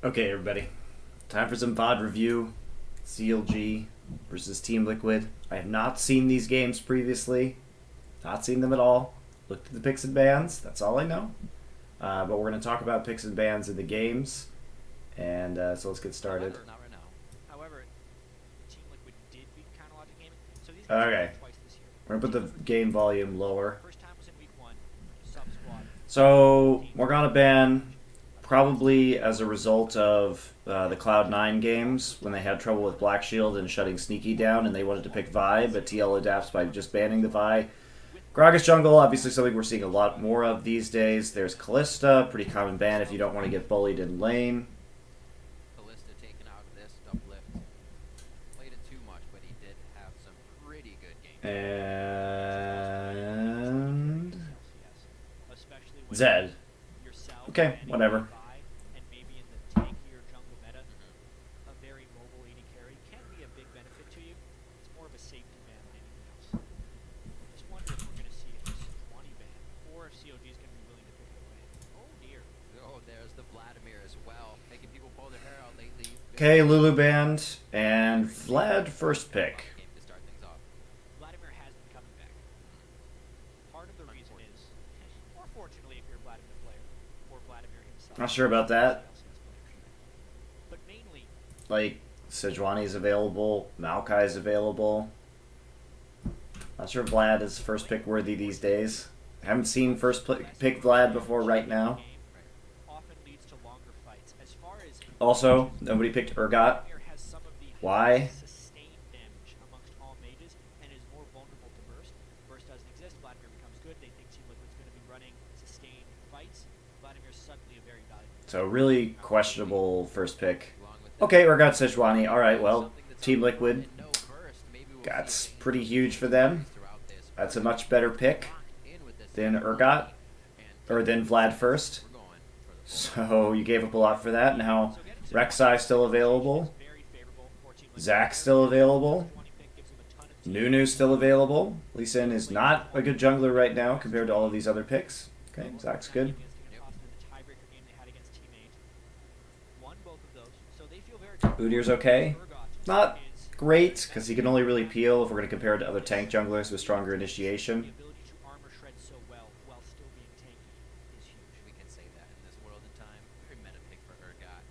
Okay, everybody. Time for some VOD review. CLG versus Team Liquid. I have not seen these games previously. Not seen them at all. Looked at the picks and bans. That's all I know. But we're going to talk about picks and bans in the games. And so let's get started. Not right now. However, Team Liquid did beat Counterlogic Gaming, so these guys Okay. played twice this year. We're going to put the game volume lower. First time was in week 1, sub squad. So, Morgana ban probably as a result of the Cloud9 games when they had trouble with Black Shield and shutting Sneaky down and they wanted to pick Vi, but TL adapts by just banning the Vi. Gragas Jungle, obviously something we're seeing a lot more of these days. There's Callista, pretty common ban if you don't want to get bullied in lane. Callista taken out of this uplift. Played it too much, but he did have some pretty good games. And Especially when Zed. yourself Okay, whatever. and maybe in the tankier jungle meta, a very mobile AD carry can be a big benefit to you. It's more of a safety ban than anything else. Just wonder if we're going to see a 20 ban or if COG is going to be willing to pick it away. Oh dear. Oh, there's the Vladimir as well, making people pull their hair out lately. Okay, Lulu banned, and Vlad first pick. To start things off. Vladimir has been coming back. Part of the reason is, or fortunately if you're a Vladimir player, or Vladimir himself. Not sure about that. But mainly, Like, Sejuani is available, Maokai is available. Not sure Vlad is first pick worthy these days. I haven't seen first pick Vlad before right now. often leads to longer fights. As far as Also, nobody picked Urgot. Vladimir has some of the Why? highest sustained damage amongst all mages and is more vulnerable to burst. Burst doesn't exist, Vladimir becomes good. They think Team Liquid's going to be running sustained fights. Vladimir's suddenly a very valuable. So really questionable first pick. Okay, Urgot Sejuani. Alright, well, Team Liquid. That's pretty huge for them. That's a much better pick than Urgot. Or than Vlad first. So you gave up a lot for that. Now, Rek'Sai still available. Zack's still available. Nunu's still available. Lee Sin is not a good jungler right now compared to all of these other picks. Okay, Zack's good. Udyr's okay. Not great, because he can only really peel if we're going to compare it to other tank junglers with stronger initiation. We can say that in this world and time. Very meta pick for Urgot.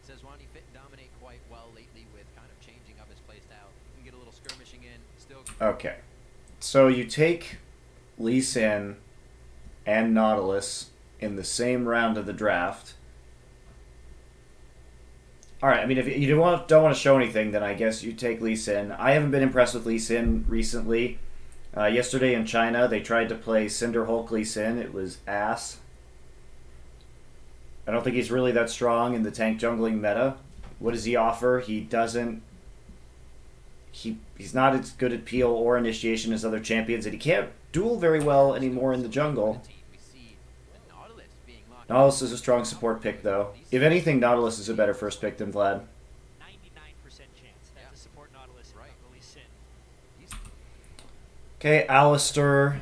Sejuani fit and dominate quite well lately with kind of changing up his playstyle. You can get a little skirmishing in. Still. Okay. So you take Lee Sin and Nautilus in the same round of the draft. Alright, I mean, if you don't want to show anything, then I guess you take Lee Sin. I haven't been impressed with Lee Sin recently. Yesterday in China, they tried to play Cinder Hulk Lee Sin. It was ass. I don't think he's really that strong in the tank jungling meta. What does he offer? He doesn't... He's not as good at peel or initiation as other champions, and he can't duel very well anymore in the jungle. Nautilus is a strong support pick, though. If anything, Nautilus is a better first pick than Vlad. 99% chance that to support Nautilus Lee Sin. Okay, Alistar.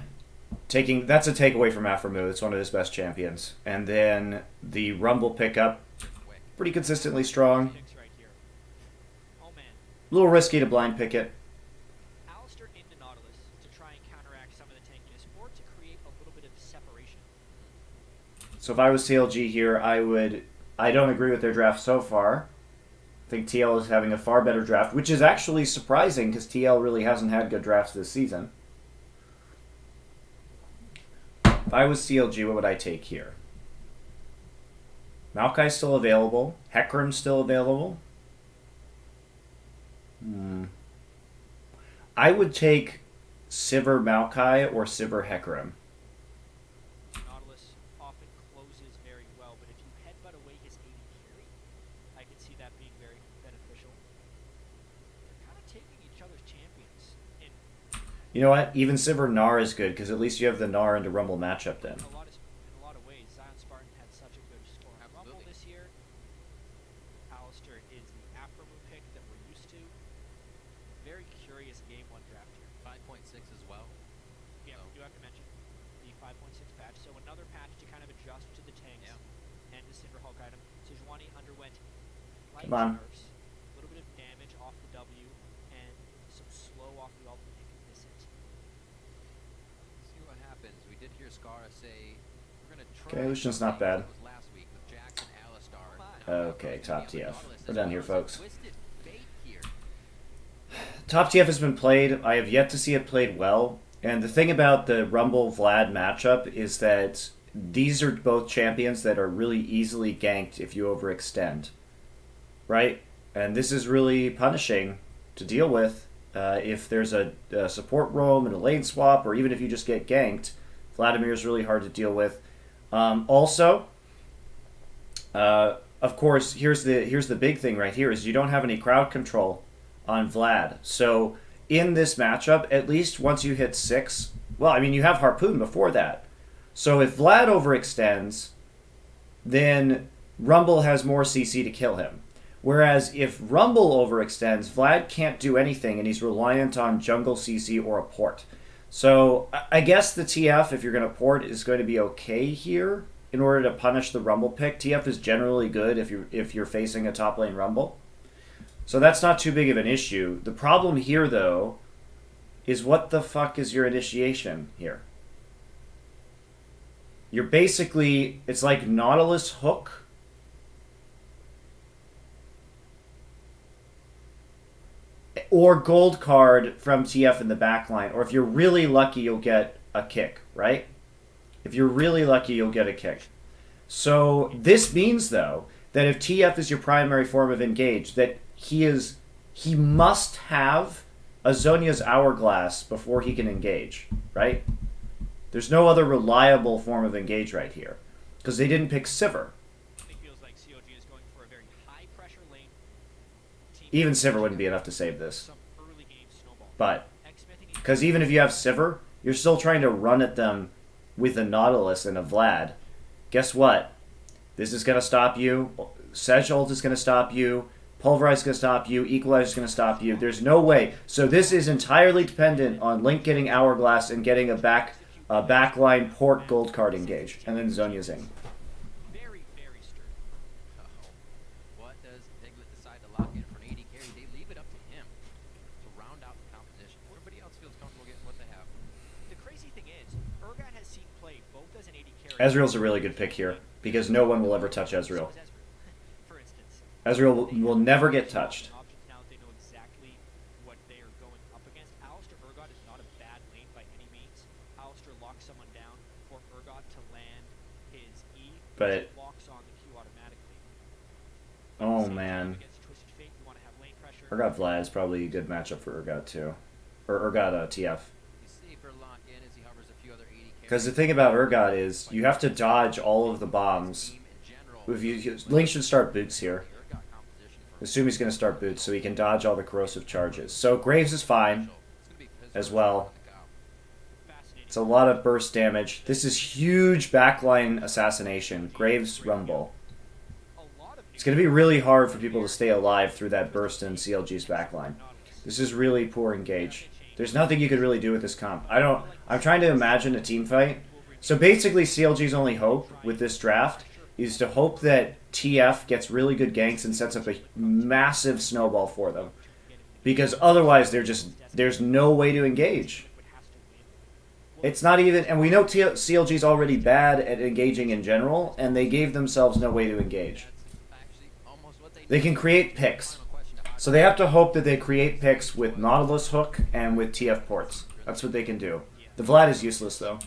That's a takeaway from Aphromoo. It's one of his best champions. And then the Rumble pickup, pretty consistently strong. A little risky to blind pick it. Alistar into Nautilus to try and counteract some of the tankiness or to create a little bit of separation. So if I was CLG here, I don't agree with their draft so far. I think TL is having a far better draft, which is actually surprising because TL really hasn't had good drafts this season. If I was CLG, what would I take here? Maokai's still available. Hecarim's still available. I would take Sivir Maokai or Sivir Hecarim. Nautilus often closes very well, but if you headbutt away his AD carry, I can see that being very beneficial. They're kind of taking each other's champions. You know what? Even Sivir Gnar is good, because at least you have the Gnar into Rumble matchup then. In a lot of ways, Zion Spartan had such a good score on Rumble this year. Alistar is the Aphromoo pick that we're used to. Very curious game 1 draft here. 5.6 as well. Yeah, we do have to mention the 5.6 patch. So another patch to kind of adjust to the tanks and the Cinder Hulk item. Sejuani underwent Light Come on. nerfs, a little bit of damage off the W, and some slow off the ultimate. You can miss it. See what happens. We did hear Scara say we're gonna try. Okay, Lucian's not bad. That was last week with Jackson, Alistar. Okay, top TF. We're done here, folks. Twisted fate here. Top TF has been played. I have yet to see it played well. And the thing about the Rumble Vlad matchup is that these are both champions that are really easily ganked if you overextend. Right? And this is really punishing to deal with if there's a support roam and a lane swap, or even if you just get ganked. Vladimir is really hard to deal with. Also, of course, here's the big thing right here is you don't have any crowd control on Vlad. So in this matchup, at least once you hit 6, well, I mean, you have Harpoon before that. So if Vlad overextends, then Rumble has more CC to kill him. Whereas if Rumble overextends, Vlad can't do anything, and he's reliant on jungle CC or a port. So I guess the TF, if you're going to port, is going to be okay here in order to punish the Rumble pick. TF is generally good if you're facing a top lane Rumble. So that's not too big of an issue. The problem here, though, is what the fuck is your initiation here? You're basically, it's like Nautilus Hook. Or Gold Card from TF in the backline. Or if you're really lucky, you'll get a kick, right? If you're really lucky, you'll get a kick. So this means, though, that if TF is your primary form of engage, that he must have a Zhonya's Hourglass before he can engage, right? There's no other reliable form of engage right here, because they didn't pick Sivir. It feels like CLG is going for a very high pressure lane. Even Sivir wouldn't be enough to save this. Some early game snowball. But, because even if you have Sivir, you're still trying to run at them with a Nautilus and a Vlad. Guess what? This is going to stop you. Sedge ult is going to stop you. Pulverize is going to stop you. Equalize is going to stop you. There's no way. So this is entirely dependent on Link getting Hourglass and getting a backline port gold card engage. And then Zhonya's in. Very, very sturdy. What does Piglet decide to lock in for an AD carry? They leave it up to him to round out the composition. Everybody else feels comfortable getting what they have. The crazy thing is, Urgot has seen play both as an AD carry. Ezreal's a really good pick here, because no one will ever touch Ezreal. For instance. Ezreal will never get touched. Now they know exactly what they are going up against. Alistar Urgot is not a bad lane by any means. Alistar locks someone down for Urgot to land his E. But Locks on the Q automatically. oh man, Against Twisted Fate, you want to have lane pressure. Urgot Vlad is probably a good matchup for Urgot too, or Urgot TF. He's safer lock in as he hovers a few other AD carries. Because the thing about Urgot is you have to dodge all of the bombs. If Link should start boots here. Assume he's going to start boots so he can dodge all the corrosive charges. So Graves is fine as well. It's a lot of burst damage. This is huge backline assassination. Graves Rumble. It's going to be really hard for people to stay alive through that burst in CLG's backline. This is really poor engage. There's nothing you could really do with this comp. I'm trying to imagine a team fight. So basically CLG's only hope with this draft is to hope that TF gets really good ganks and sets up a massive snowball for them. Because otherwise there's no way to engage. It's not even, and we know CLG's already bad at engaging in general, and they gave themselves no way to engage. They can create picks. So they have to hope that they create picks with Nautilus Hook and with TF ports. That's what they can do. The Vlad is useless though.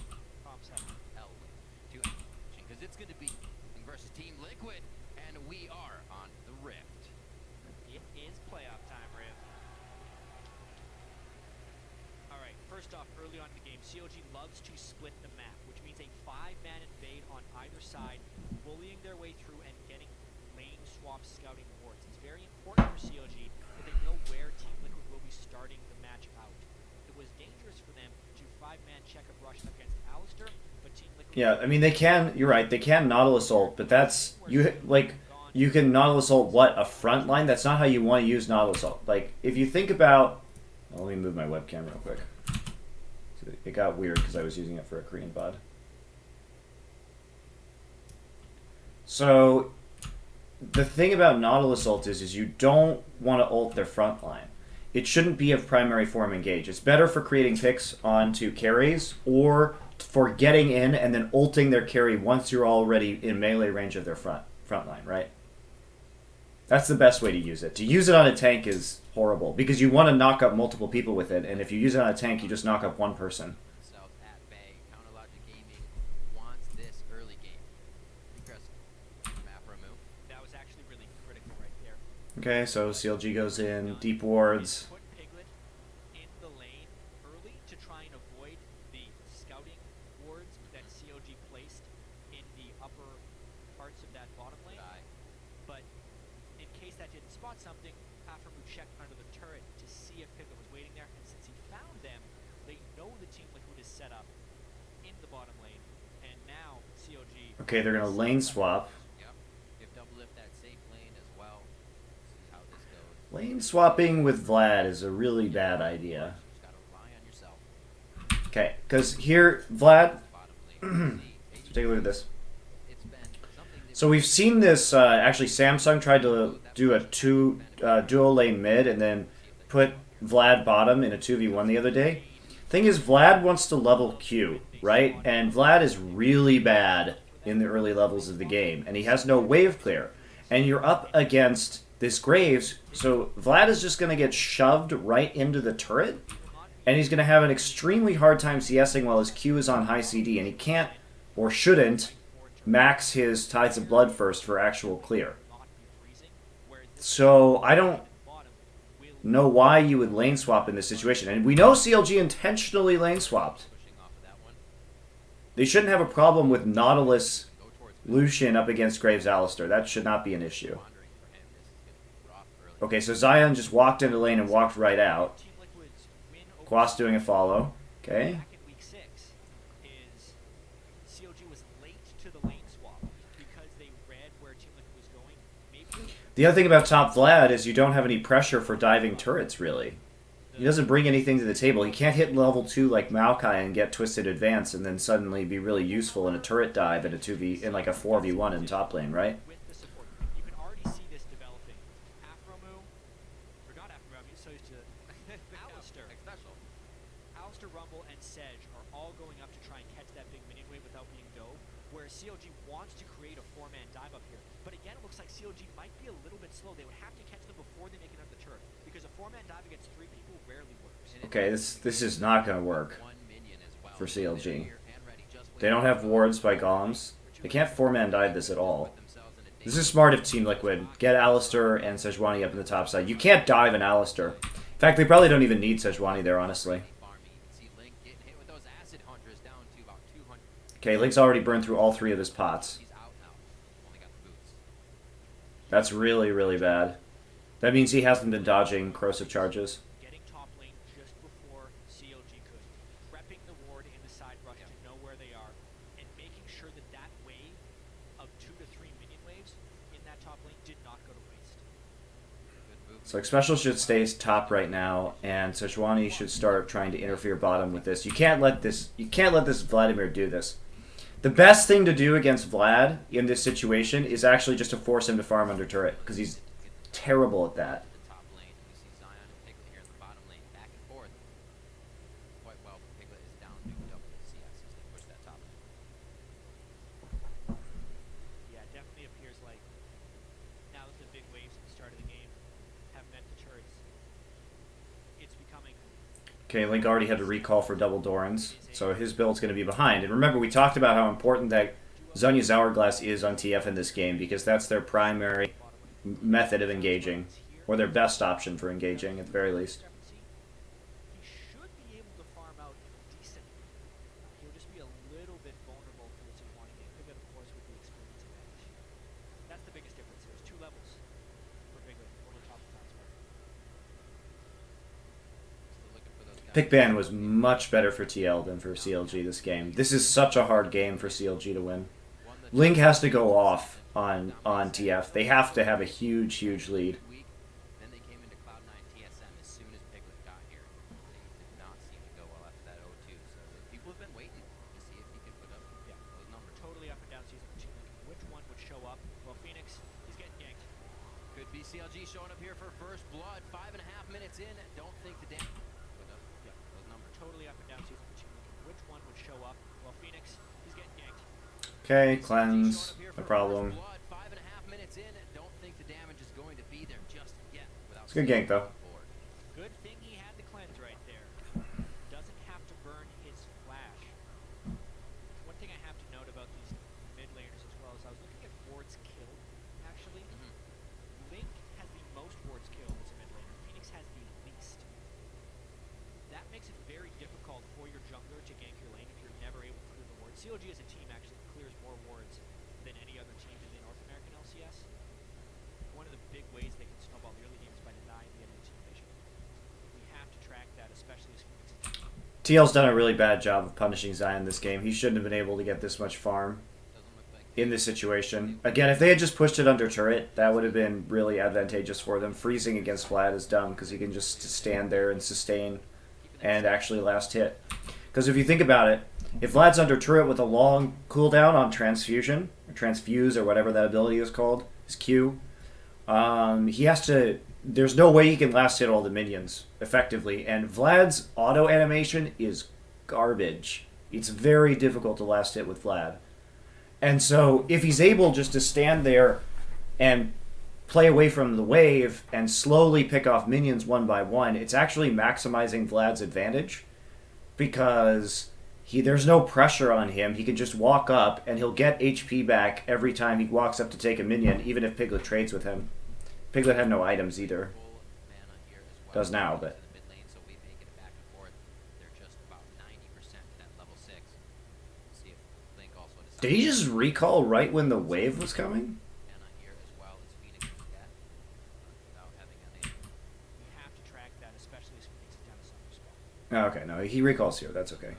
First off, early on in the game, CLG loves to split the map, which means a 5-man invade on either side, bullying their way through and getting lane swap scouting wards. It's very important for CLG that they know where Team Liquid will be starting the match out. It was dangerous for them to 5-man check-up rush against Alistar, but Team Liquid... Yeah, I mean, they can, you're right, they can Nautilus ult, but that's, you can Nautilus ult what, a front line? That's not how you want to use Nautilus ult. Like, if you think about... Well, let me move my webcam real quick. It got weird because I was using it for a Korean VOD. So, the thing about Nautilus ult is you don't want to ult their front line. It shouldn't be a primary form engage. It's better for creating picks onto carries or for getting in and then ulting their carry once you're already in melee range of their front line, right? That's the best way to use it. To use it on a tank is horrible because you want to knock up multiple people with it, and if you use it on a tank, you just knock up one person. South at bay. Counterlogic Gaming wants this early game. Aggressive. Map remove. That was actually really critical right there. Okay, so CLG goes in, deep wards. Put Piglet in the lane early to try and avoid the scouting wards that CLG placed in the upper parts of that bottom lane. But in case that didn't spot something, Aframu checked under the turret to see if Piglet was waiting there, and since he found them, they know the Team Liquid is set up in the bottom lane, and now CLG... Okay, they're going to lane swap. Yep. If double lift that safe lane as well. See how this goes. Lane swapping with Vlad is a really bad idea. Just gotta rely on yourself. Okay, because here, Vlad, Bottom lane. so take a look at this. It's been something that So we've seen this, actually Samsung tried to do a dual lane mid and then put Vlad bottom in a 2v1 the other day. Thing is, Vlad wants to level Q, right? And Vlad is really bad in the early levels of the game, and he has no wave clear. And you're up against this Graves, so Vlad is just going to get shoved right into the turret, and he's going to have an extremely hard time CSing while his Q is on high CD, and he can't, or shouldn't, max his Tides of Blood first for actual clear. So I don't know why you would lane swap in this situation. And we know CLG intentionally lane swapped. pushing off of that one. They shouldn't have a problem with Nautilus Lucian up against Graves Alistair. That should not be an issue. Wandering for him. This is gonna be rough early. Okay, so Zion just walked into lane and walked right out. Team Liquid's win over Quas doing a follow. Okay. back in week 6 is CLG was late to the lane swap because they read where Team Liquid was going. Maybe The other thing about top Vlad is you don't have any pressure for diving turrets, really. He doesn't bring anything to the table. He can't hit level 2 like Maokai and get Twisted Advance and then suddenly be really useful in a turret dive in a 2v in like a 4v1 in top lane, right? with the support. You can already see this developing. Aframu, or not Aframu, I'm so used to Alistair. Special. Alistair, Rumble, and Sedge are all going up to try and catch that big minion wave without being dove, whereas CLG wants to create a 4-man dive up here. But again, it looks like CLG might be a little bit slow. They would have to catch them before they make it under the turret, because a 4-man dive against 3 people rarely works. Okay, this is not going to work One minion as well. for CLG. Here and ready, just They don't have wards by golems. They can't 4-man dive this at all. put themselves in a This is smart of Team Liquid. Get Alistair and Sejuani up in the top side. You can't dive an Alistair. In fact, they probably don't even need Sejuani there, honestly. farm. You can see Link getting hit with those acid hunters down to about 200. Okay, Link's already burned through all 3 of his pots. He's out now. Only got the boots. That's really, really bad. That means he hasn't been dodging corrosive charges. Getting top lane just before CLG could, prepping the ward in the side rush to know where they are, and making sure that that wave of 2 to 3 minion waves in that top lane did not go to waste. Good move. So Special should stay top right now, and Sejuani should start trying to interfere bottom with this. You can't let this Vladimir do this. The best thing to do against Vlad in this situation is actually just to force him to farm under turret, because he's terrible at that. The top lane. We see Zion and Piglet here in the bottom lane, back and forth. Quite well. Piglet is down to double CS as they push that top lane. Yeah, it definitely appears like now that the big waves at the start of the game have met the turrets, it's becoming Okay, Link already had to recall for double Dorans, so his build's going to be behind. And remember, we talked about how important that Zhonya's Hourglass is on TF in this game, because that's their primary method of engaging, or their best option for engaging, at the very least. he should be able to farm out decently. He'll just be a little bit vulnerable for the Sejuani game. Piglet, of course, with the experience advantage. That's the biggest difference. There's 2 levels for Piglet over top of Tides. Still looking for those guys. Pick ban was much better for TL than for CLG this game. This is such a hard game for CLG to win. Won the Link has to go off on TF. They have to have a huge, huge lead. week. Then they came into Cloud9 TSM as soon as Piglet got here. They did not seem to go well after that 0-2. So people have been waiting to see if he could put up those numbers. Totally up and down season for Team Liquid. Which one would show up? Well, Phoenix, he's getting ganked. Maybe CLG showing up here for first blood. 5.5 minutes in. Don't think the damage. Yeah, Those numbers. totally up and down season for Team Liquid. Which one would show up? Well, Phoenix, he's getting ganked. Okay, cleanse. No problem. 5.5 minutes in. Don't think the damage is going to be there just yet. It's a good gank, though. Good thing he had the cleanse right there. Doesn't have to burn his flash. One thing I have to note about these mid laners as well is I was looking at wards killed, actually. Link has the most wards killed as a mid laner. Phoenix has the least. That makes it very difficult for your jungler to gank your lane if you're never able to clear the wards. CLG as a team actually clears more wards than any other team in the North American LCS. One of the big ways they can snowball the early game is by denying the enemy team vision. We have to track that, especially as Phoenix. TL's done a really bad job of punishing Zion this game. He shouldn't have been able to get this much farm in this situation. Again, if they had just pushed it under turret, that would have been really advantageous for them. Freezing against Vlad is dumb because he can just stand there and sustain and actually last hit. Because if you think about it, if Vlad's under turret with a long cooldown on transfusion, or transfuse, or whatever that ability is called, his Q, he has to... There's no way he can last hit all the minions effectively, and Vlad's auto animation is garbage. It's very difficult to last hit with Vlad. And so if he's able just to stand there and play away from the wave and slowly pick off minions one by one, it's actually maximizing Vlad's advantage because there's no pressure on him. He can just walk up and he'll get HP back every time he walks up to take a minion, even if Piglet trades with him. Piglet had no items either. Does now, but... Did he just recall right when the wave was coming? Oh, okay, no, he recalls here. That's okay.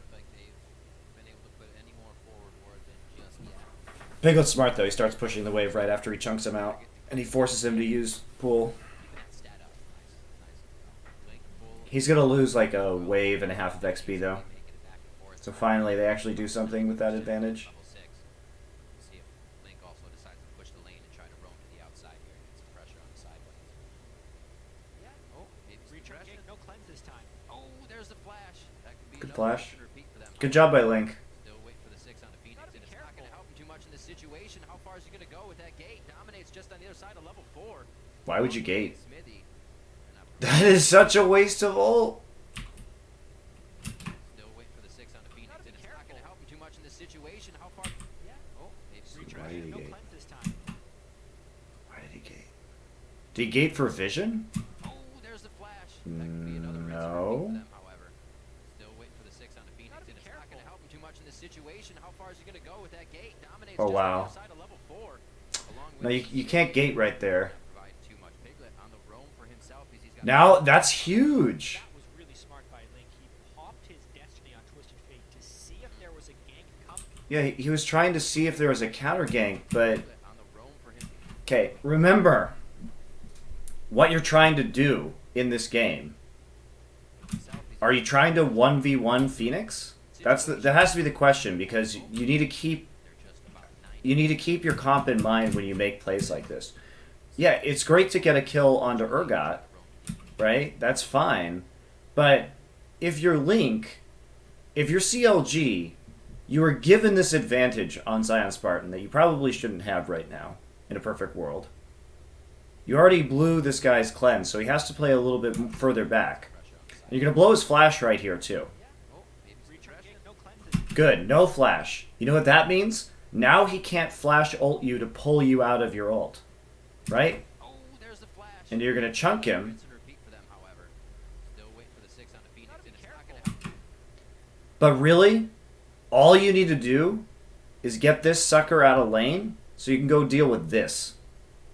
Piglet's smart, though. He starts pushing the wave right after he chunks him out, and he forces him to use pool. He's going to lose like a wave and a half of XP, though. So finally, they actually do something with that advantage. Good flash. Good job by Link. Why would you gate? That is such a waste of ult. Why did he gate? Why did he gate? Did he gate for vision? No. Oh wow. No, you can't gate right there. Now that's huge. That was really smart by Link. He popped his Destiny on Twisted Fate to see if there was a gank coming. Yeah, he was trying to see if there was a counter gank, but... Okay, remember what you're trying to do in this game. Are you trying to 1v1 Phoenix? That has to be the question, because you need to keep your comp in mind when you make plays like this. Yeah, it's great to get a kill onto Urgot, right? That's fine. But if you're Link, if you're CLG, you are given this advantage on Zion Spartan that you probably shouldn't have right now in a perfect world. You already blew this guy's cleanse, so he has to play a little bit further back. And you're going to blow his flash right here, too. Good, no flash. You know what that means? Now he can't flash ult you to pull you out of your ult. Right? And you're going to chunk him. But really, all you need to do is get this sucker out of lane so you can go deal with this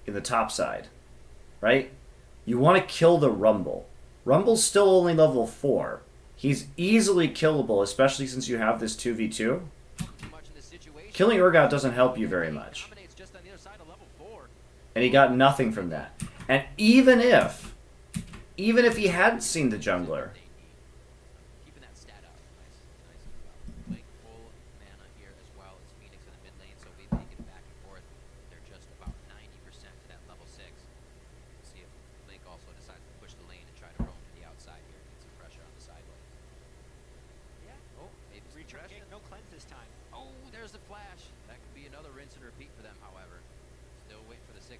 in the top side. Right? You want to kill the Rumble. Rumble's still only level 4. He's easily killable, especially since you have this 2v2. Killing Urgot doesn't help you very much. And he got nothing from that. And even if he hadn't seen the jungler,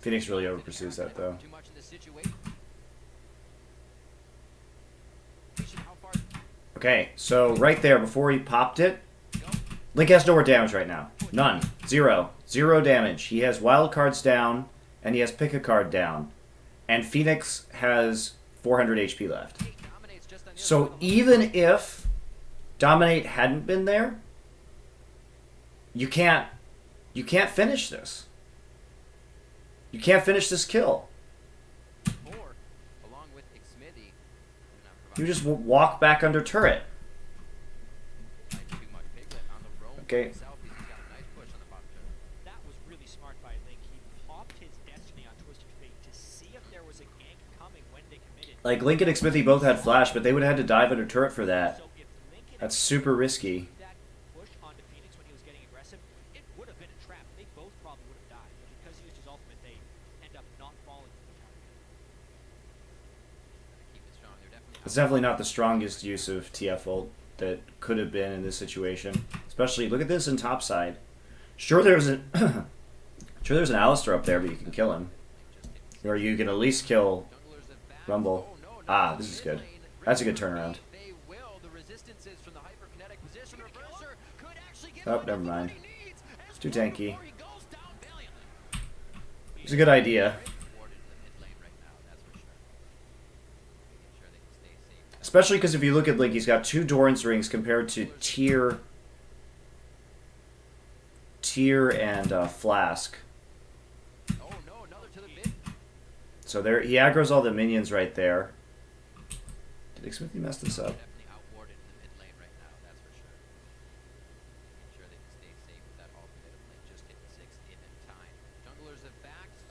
Phoenix really over pursues that though. Too much in this situation. How far? Okay, so right there before he popped it, Link has no more damage right now. None. Zero. Zero damage. He has wild cards down, and he has pick a card down. And Phoenix has 400 HP left. So even if Dominate hadn't been there, you can't finish this. You can't finish this kill. You just walk back under turret. Okay. That was really smart by Link. He popped his Destiny on Twisted Fate to see if there was a gank coming when they committed. Like, Link and Xmithy both had flash, but they would have had to dive under turret for that. So if Link had That's super risky. that push onto Phoenix when he was getting aggressive, it would have been a trap. They both probably would have died. But because he used his ultimate, they end up not falling for the target. It's definitely not the strongest use of TF ult that could have been in this situation. Especially, look at this in topside. Sure, there's an Alistar up there, but you can kill him. Or you can at least kill Rumble. Ah, this is good. That's a good turnaround. Oh, never mind. It's too tanky. It's a good idea. Especially because if you look at Link, he's got 2 Doran's rings compared to Tyr and Flask. So there, he aggroes all the minions right there. Did Xmithy mess this up?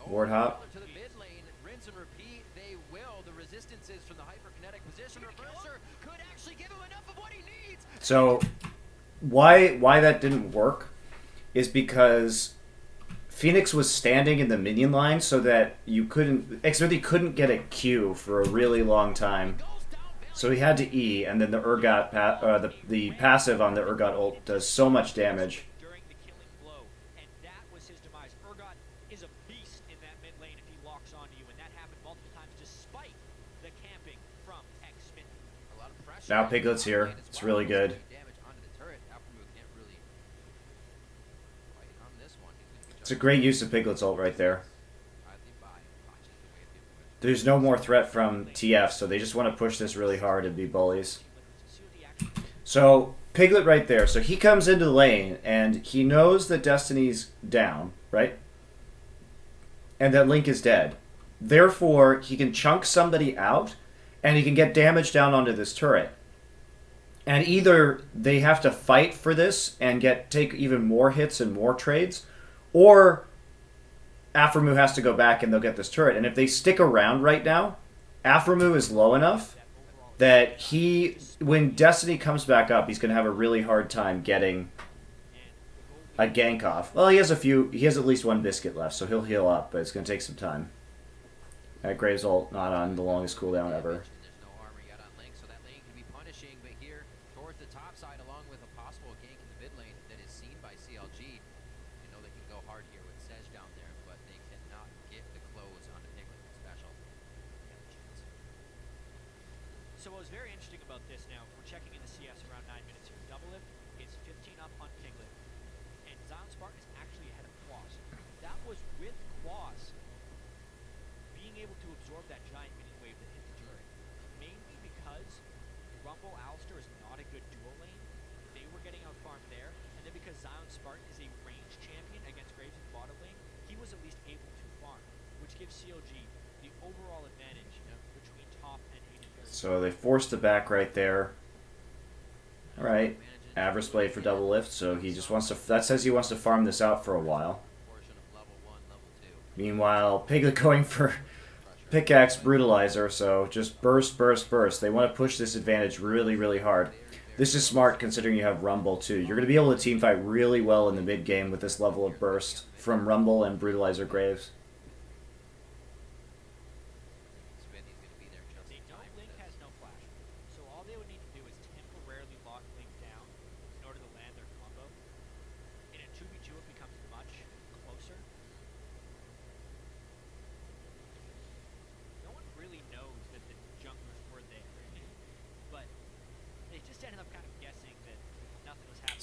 Ward hop. So why that didn't work is because Phoenix was standing in the minion line so that Xmithy couldn't get a Q for a really long time. So he had to E, and then the Urgot the passive on the Urgot ult does so much damage. During the killing blow, and that was his demise. Urgot is a beast in that mid lane if he locks onto you, and that happened multiple times despite the camping from Xmithy. Now Piglet's here. It's really good. It's a great use of Piglet's ult right there. There's no more threat from TF, so they just want to push this really hard and be bullies. So, Piglet right there. So he comes into the lane, and he knows that Destiny's down, right? And that Link is dead. Therefore, he can chunk somebody out, and he can get damage down onto this turret. And either they have to fight for this and take even more hits and more trades, or Aframu has to go back and they'll get this turret. And if they stick around right now, Aframu is low enough that when Destiny comes back up, he's going to have a really hard time getting a gank off. Well, he has at least 1 biscuit left, so he'll heal up, but it's going to take some time. That Graves ult not on the longest cooldown ever. So what was very interesting about this now, we're checking in the CS around 9 minutes here. Double Lift is 15 up on Piglet, and Zion Spartan is actually ahead of Quaz. That was with Quaz being able to absorb that giant minion wave that hit the turret. Mainly because Rumble Alistar is not a good dual lane. They were getting out farmed there, and then because Zion Spartan is a ranged champion against Graves in the bottom lane, he was at least able to farm, which gives CLG the overall advantage between top and AD. So they forced the back right there. Alright. Avarice Blade for double lift, so he just wants to... That says he wants to farm this out for a while. Meanwhile, Piglet going for Pickaxe Brutalizer, so just burst, burst, burst. They want to push this advantage really, really hard. This is smart considering you have Rumble too. You're going to be able to teamfight really well in the mid game with this level of burst from Rumble and Brutalizer Graves.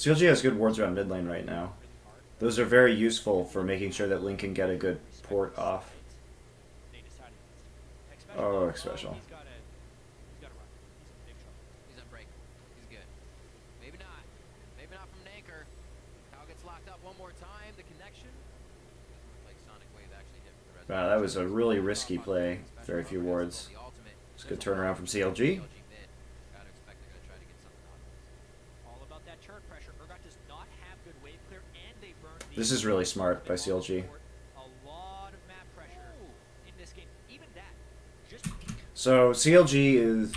CLG has good wards around mid lane right now. Those are very useful for making sure that Link can get a good port off. Oh, special. He's got to run. He's in big trouble. He's on break. He's good. Maybe not. Maybe not from Nanker. Cow gets locked up one more time. The connection. Like Sonic Wave actually hit for the rest. Wow, that was a really risky play. Very few wards. It's a good turnaround from CLG. Gotta expect they're gonna try to get something out of this. All about that turret pressure. Urgot does not have good wave clear, and they burn the This is really smart by CLG. a lot of map pressure in this game. Even that, just So CLG is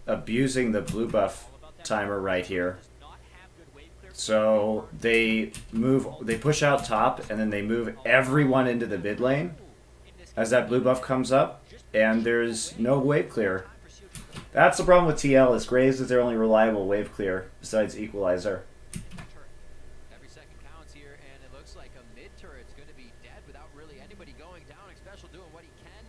abusing the blue buff timer right here. does not have good wave clear. So they push out top, and then they move everyone into the mid lane as that blue buff comes up, and there's no wave clear. That's the problem with TL, is Graves is their only reliable wave clear, besides Equalizer. Every second counts here, and it looks like a mid turret's going to be dead without really anybody going down. Special doing what he can.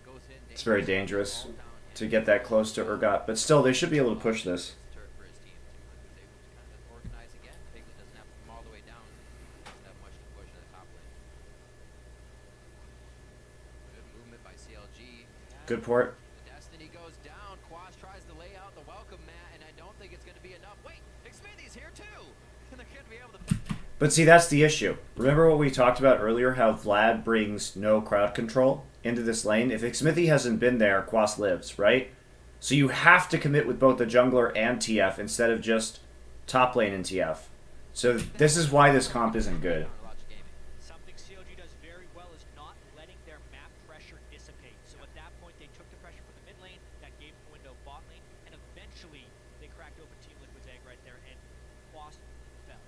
Goes in. It's very dangerous to get that close to Urgot, but still, they should be able to push this. Turret for his team. Was able to kind of organize again. Piglet doesn't have to come all the way down. Doesn't have much to push in the top lane. Good movement by CLG. Good port. The Destiny goes down. Quas tries to lay out the welcome mat, and I don't think it's going to be enough. Wait, Xmithy's here too, and they're going to be able to. But see, that's the issue. Remember what we talked about earlier, how Vlad brings no crowd control into this lane? If Xmithy hasn't been there, Quas lives, right? So you have to commit with both the jungler and TF instead of just top lane and TF. So this is why this comp isn't good. Something CLG does very well is not letting their map pressure dissipate. So at that point, they took the pressure from the mid lane, that gave them window bot lane, and eventually they cracked open Team Liquid's egg right there, and Quas fell.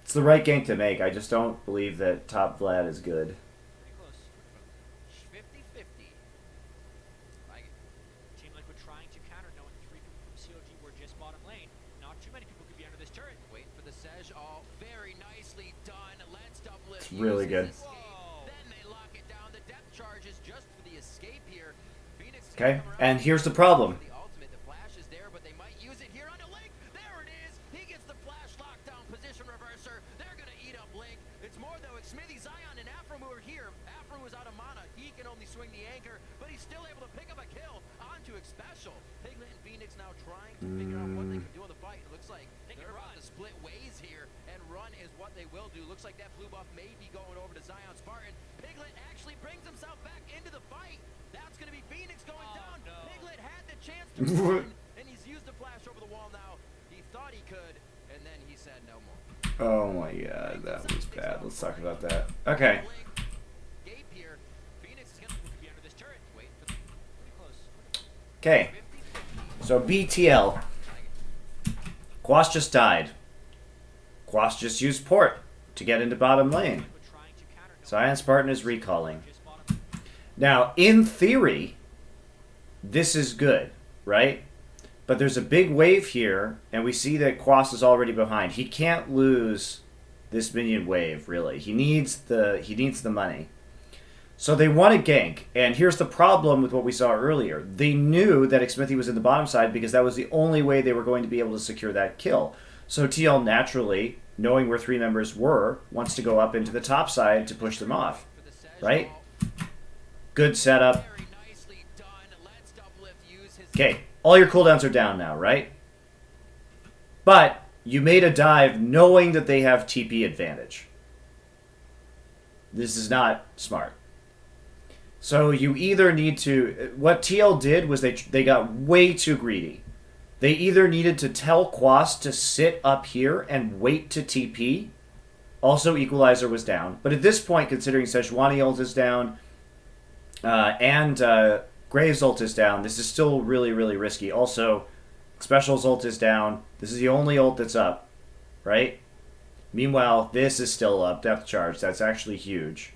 It's the right gank to make. I just don't believe that top Vlad is good. Pretty close. 50-50. Like it. Team Liquid trying to counter, knowing 3 people from CLG were just bottom lane. Not too many people could be under this turret. Wait for the Sej. All very nicely done. Let's double it. It's really good. Then they lock it down. The depth charge is just for the escape here. Phoenix is Okay, gonna come and around. here's the problem. The ultimate, the flash is there, but they might use it here on the Link. There it is. He gets the flash lockdown position reverser. They're gonna eat up Link. It's more though. Smithy, Zion, and Afro who are here. Afro is out of mana. He can only swing the anchor, but he's still able to pick up a kill onto Special. Piglet and Phoenix now trying to figure out what they can do in the fight. It looks like they're about to split ways here, and run is what they will do. Looks like that blue buff may be going over to Zion Spartan. Piglet actually brings himself back into the fight. That's going to be Phoenix going down. no. Piglet had the chance to run, and he's used the flash over the wall now. He thought he could, and then he said no more. Oh my god, that was bad. Let's talk about that. Okay. Gape here. Phoenix is going to Be under this turret. wait for the Pretty close. Okay. So BTL. Quas just died. Quas just used port to get into bottom lane. Liquid trying to counter, knowing Zion Spartan is recalling. just bottom. Now, in theory, this is good, right? But there's a big wave here, and we see that Quas is already behind. He can't lose this minion wave, really. He needs the money. So they want to gank, and here's the problem with what we saw earlier. They knew that Xmithy was in the bottom side because that was the only way they were going to be able to secure that kill. So TL naturally, knowing where 3 members were, wants to go up into the top side to push them off, for the Sej right? ball. Good setup. Very nicely done. Let's double lift. Use his Okay, all your cooldowns are down now, right? But you made a dive knowing that they have TP advantage. This is not smart. So you either need to... What TL did was they got way too greedy. They either needed to tell Quas to sit up here and wait to TP. Also, Equalizer was down. But at this point, considering Sejuani ult is down and Graves ult is down, this is still really, really risky. Also, Special's ult is down. This is the only ult that's up, right? Meanwhile, this is still up, depth charge. That's actually huge.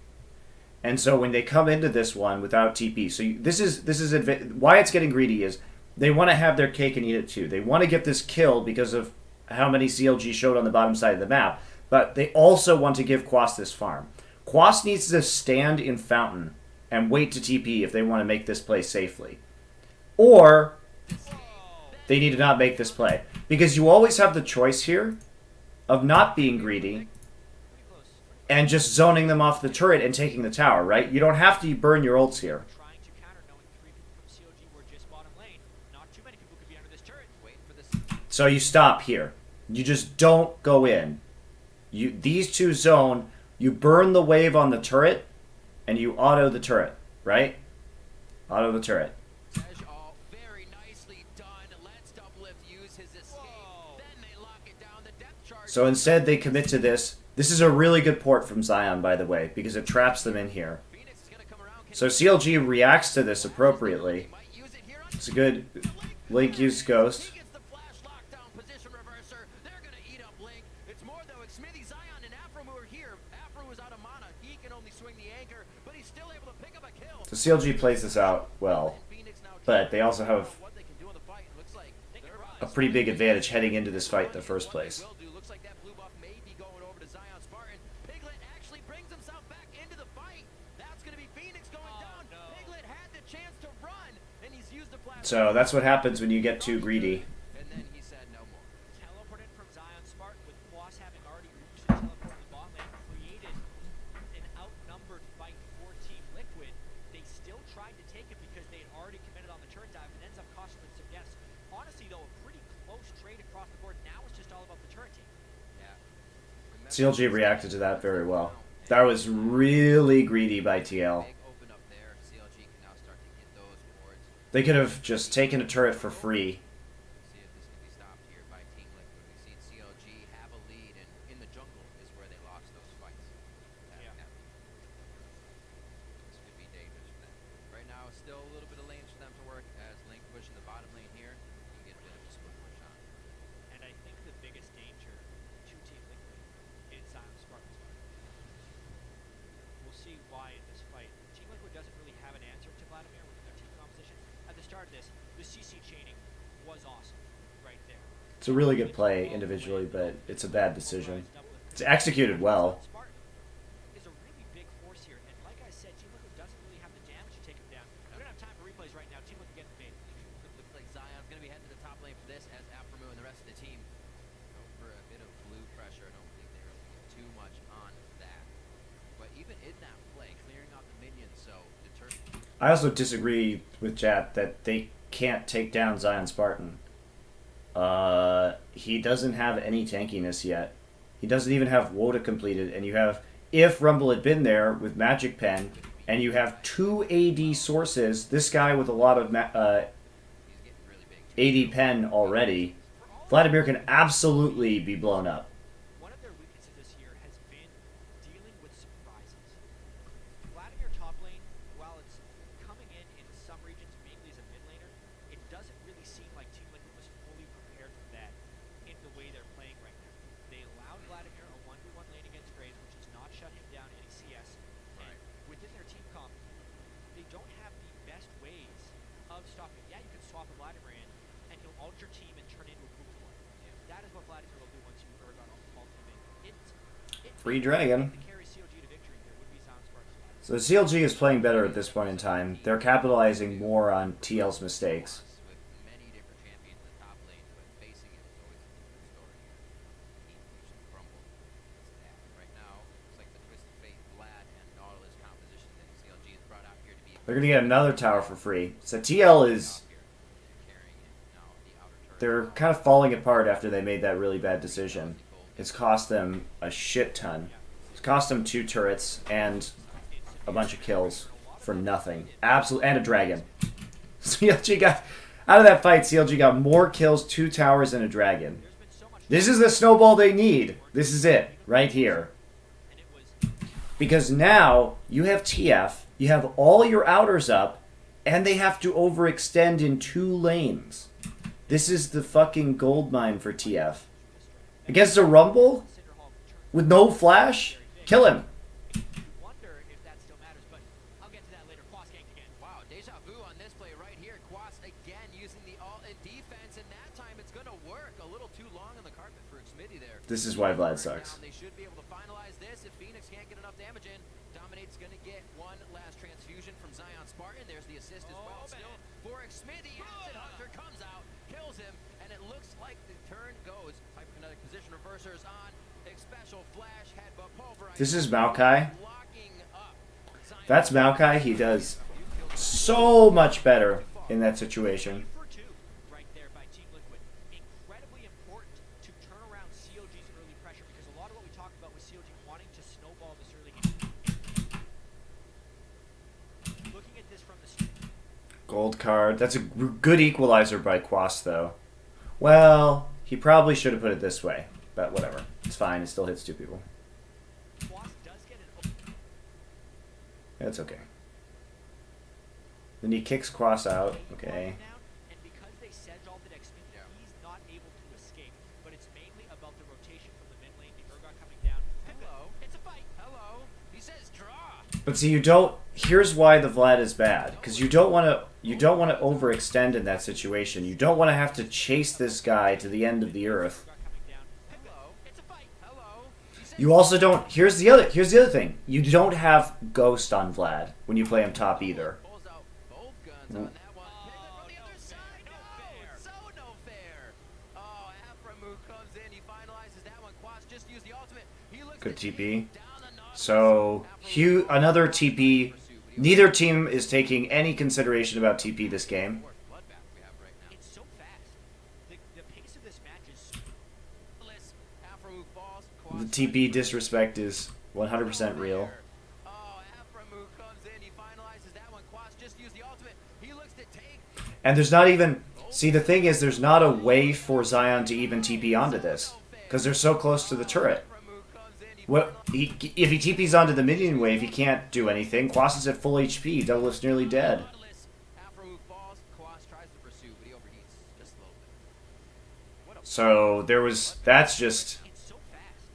And so when they come into this one without TP, so this is why it's getting greedy is they want to have their cake and eat it too. They want to get this kill because of how many CLG showed on the bottom side of the map, but they also want to give Quas this farm. Quas needs to stand in Fountain and wait to TP if they want to make this play safely. Or they need to not make this play. Because you always have the choice here of not being greedy Pretty close. and just zoning them off the turret and taking the tower, right? You don't have to burn your ults here. Trying to counter, knowing 3 people from CLG were just bottom lane. Not too many people could be under this turret. Waiting for this. So you stop here. You just don't go in. These two zone, you burn the wave on the turret, and you auto the turret, right? Auto the turret. All very nicely done. Let's Doublelift use his escape. Whoa. Then they lock it down. The depth charge. So instead they commit to this. This is a really good port from Zion, by the way, because it traps them in here. Phoenix is gonna come around. So CLG reacts to this appropriately. Might use it here on It's a good Link use Ghost. He gets the flash lockdown position reverser. They're gonna eat up Link. It's more though. Smithy, Zion, and Afro who are here. Afro is out of mana. He can only swing the anchor, but he's still able to pick up a kill. So CLG plays this out well, Phoenix now but they also have what they can do in the fight. Looks like a pretty big advantage heading into this fight in the first place. Looks like that blue buff may be going over to Zion Spartan. Piglet actually brings himself back into the fight. That's going to be Phoenix going down. No. Piglet had the chance to run, and he's used the flash. So that's what happens when you get too greedy. And then he said no more. Teleport in from Zion Spartan with Boss having already reached the teleport in the bot lane, created an outnumbered fight for Team Liquid. They still tried to take it because they had already committed on the turret dive and ends up costing them some deaths. Honestly, though, a pretty close trade across the board. Now it's just all about the turret team. Yeah. CLG reacted to that very well. That was really greedy by TL. Big open up there. CLG can now start to get those wards. They could have just taken a turret for free. See if this can be stopped here by Team Liquid. We've seen CLG have a lead, and in the jungle is where they lost those fights. Yeah. This could be dangerous for them. Right now, it's still a little bit of lanes for them to work as Link pushing the bottom lane here. You get a bit of a split push on. And I think the biggest danger to Team Liquid is Zion Spartan's fight. We'll see why in this fight. Team Liquid doesn't really have an answer to Vladimir with their team composition. At the start of this, the CC chaining was awesome right there. It's a really good play individually, but it's a bad decision. It's executed well. Spartan is a really big force here, and like I said, Team Liquid doesn't really have the damage to take him down. We don't have time for replays right now. Team Liquid getting made. Looks like Zion's going to be heading to the top lane for this as Aframu and the rest of the team go for a bit of blue pressure. I don't think they really get too much on that. But even in that play, clearing out the minions, so deter. I also disagree with Jat that they can't take down Zion Spartan. He doesn't have any tankiness yet. He doesn't even have WOTA completed, and you have, if Rumble had been there with Magic Pen, and you have 2 AD sources, this guy with a lot of He's getting really big. AD Pen already, Vladimir can absolutely be blown up. One of their weaknesses this year has been dealing with surprises. Vladimir top lane, while it's coming in some regions mainly as a mid laner, it doesn't really seem like Team Liquid was fully prepared for that in the way they're playing right now. They allowed Vladimir a 1v1 lane against Graves, which has not shut him down any CS. And within their team comp, they don't have the best ways of stopping. Yeah, you can swap a Vladimir in, and he'll ult your team and turn into a poop boy. That is what Vladimir will do once you got ultimate. Free dragon. The carry CLG to victory here would be Zion Spartan's So CLG is playing better at this point in time. They're capitalizing more on TL's mistakes. With many different champions in the top lane, but facing it is always a different story. Keep pushing Crumble. It's that. Right now, it's like the Twisted Fate, Vlad, and Nautilus composition that CLG has brought out here to be They're going to get another tower for free. So TL is... carrying it. Now, the outer turret. They're kind of falling apart after they made that really bad decision. It's cost them a shit ton. It's cost them 2 turrets and a bunch of kills for nothing. Absolutely, and a dragon. CLG got out of that fight. CLG got more kills, 2 towers, and a dragon. This is the snowball they need. This is it right here. Because now you have TF, you have all your outers up, and they have to overextend in 2 lanes. This is the fucking gold mine for TF. Against a Rumble? With no flash? Kill him. wonder if that still matters, but I'll get to that later. Quas ganked again. Wow, deja vu on this play right here. Quas again using the ult in defense, and that time it's going to work. A little too long on the carpet for Xmidi there. This is why Vlad sucks. They should be able to finalize this if Phoenix can't get enough damage in. Dominate's going to get one last transfusion from Zion Spartan. There's the assist as well. Still for Xmidi. Acid Hunter comes out. kills him, and it looks like the turn goes. Hyperkinetic position reversers on. Special flash headbutt pulverizer. This is Maokai. Locking up. That's Maokai. He does so much better in that situation. For two, right there by Team Liquid. Incredibly important to turn around CLG's early pressure because a lot of what we talked about was CLG wanting to snowball this early game. Looking at this from the street. Gold card. That's a good equalizer by Quas, though. Well, he probably should have put it this way, but whatever. It's fine. It still hits 2 people. Quas does get an That's okay. Then he kicks Quas out. Okay. now, and because they sedge ulted XP, he's not able to escape. But it's mainly about the rotation from the mid lane, the Urgot coming down. Hello. It's a fight. Hello. He says draw. But see, you don't. Here's why the Vlad is bad, because you don't want to. You don't want to overextend in that situation. You don't want to have to chase this guy to the end of the earth. Urgot coming down. Hello. It's a fight. Hello. He says You also don't. Here's the other thing. You don't have Ghost on Vlad when you play him top either. pulls out both guns on that one. Piglet from the other side. No. So no fair. Oh, Aframu comes in. He finalizes that one. Quas just used the ultimate. He looks Good to TP. take down the Nautilus. So, Aframu another TP. Neither team is taking any consideration about TP this game. Worst bloodbath we have right now. It's so fast. The pace of this match is Aframu falls. The Quas TP disrespect is 100% real. Oh, Aframu comes in. He finalizes that one. Quas just used the ultimate. He looks to take. And there's not even... See, the thing is, there's not a way for Zion to even TP onto this. Because they're so close to the turret. Aframu comes in. If he TPs onto the minion wave, he can't do anything. Quas is at full HP. Douglas nearly dead. Nautilus. Aframu falls. Quas tries to pursue, but he overheats just a little bit. What a So, there was... That's just... it's so fast.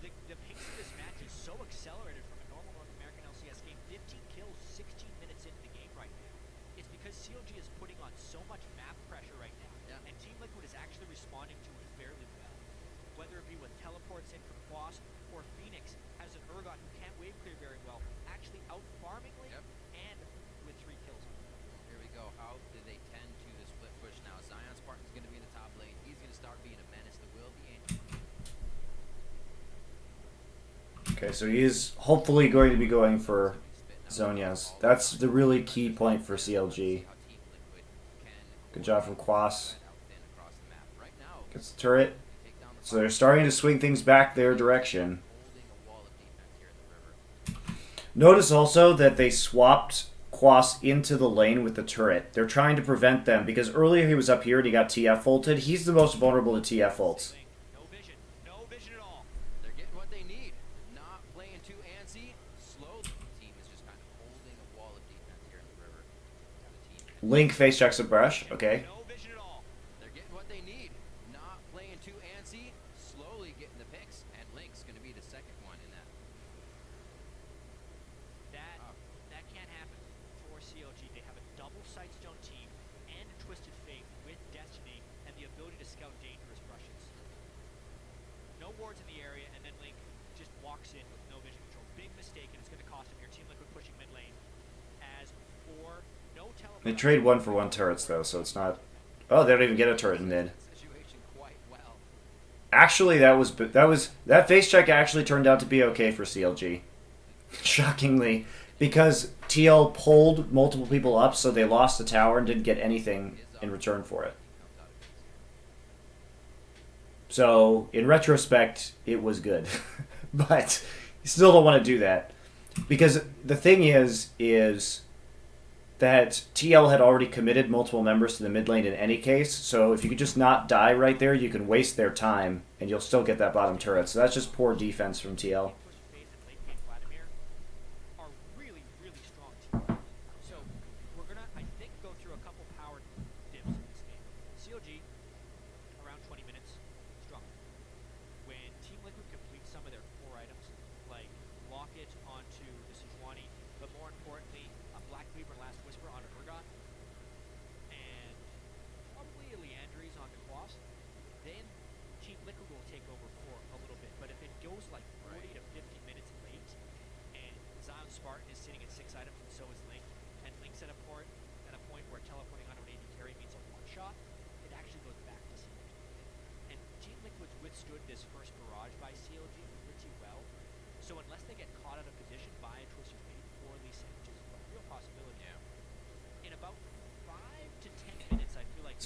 The pace of this match is so accelerated from a normal North American LCS game. 15 kills, 16 minutes into the game right now. It's because CLG is putting on so much map pressure right now, Yeah. and Team Liquid is actually responding to it fairly well. Whether it be with teleports in from Quas or Phoenix has an Urgot who can't wave clear very well, actually out farming lane Yep. and with 3 kills on the board. Here we go. How do they tend to the split push now? Zion Spartan's going to be in the top lane. He's going to start being a menace to Will the Angel. Okay, so he is hopefully going to be going for Zonia's. That's the really key point for CLG. How Team Liquid can Good job from Quas. out thin across the map. Right now, Gets the turret. they take down the So they're starting to swing things back their direction. holding a wall of defense here in the river. Notice also that they swapped Quas into the lane with the turret. They're trying to prevent them because earlier he was up here and he got TF ulted. He's the most vulnerable to TF ults. No vision at all. They're getting what they need. Not playing too antsy. Slow. The team is just kind of holding a wall of defense here in the river. The team Link face checks a brush. Okay. No vision at all. They're getting what they need. Not playing too antsy. Slowly getting the picks. And Link's going to be the second one in that. That can't happen for CLG. They have a double Sightstone team and a Twisted Fate with Destiny and the ability to scout dangerous rushes. No wards in the area, and then Link just walks in with no vision control. Big mistake, and it's going to cost him here. Team Liquid pushing mid lane. As for no teleport. They trade 1-for-1 turrets though, so it's not... Oh, they don't even get a turret in mid. Situation quite well. Actually, that face check actually turned out to be okay for CLG. Shockingly. Because TL pulled multiple people up, so they lost the tower and didn't get anything in return for it. So, in retrospect, it was good. But you still don't want to do that. Because the thing is that TL had already committed multiple members to the mid lane in any case, so if you could just not die right there, you can waste their time, and you'll still get that bottom turret. So that's just poor defense from TL. Twisted Fate and late game Vladimir are really, really strong teams. So we're gonna, I think, go through a couple power dips in this game. CLG around 20 minutes strong. When Team Liquid completes some of their core items, like lock it onto the Sejuani, but more importantly, a Black Weaver and Last Whisper on an Urgot, and probably a Leandries onto Quas, then Team Liquid will take over for a little bit. But if it goes like 40 to 50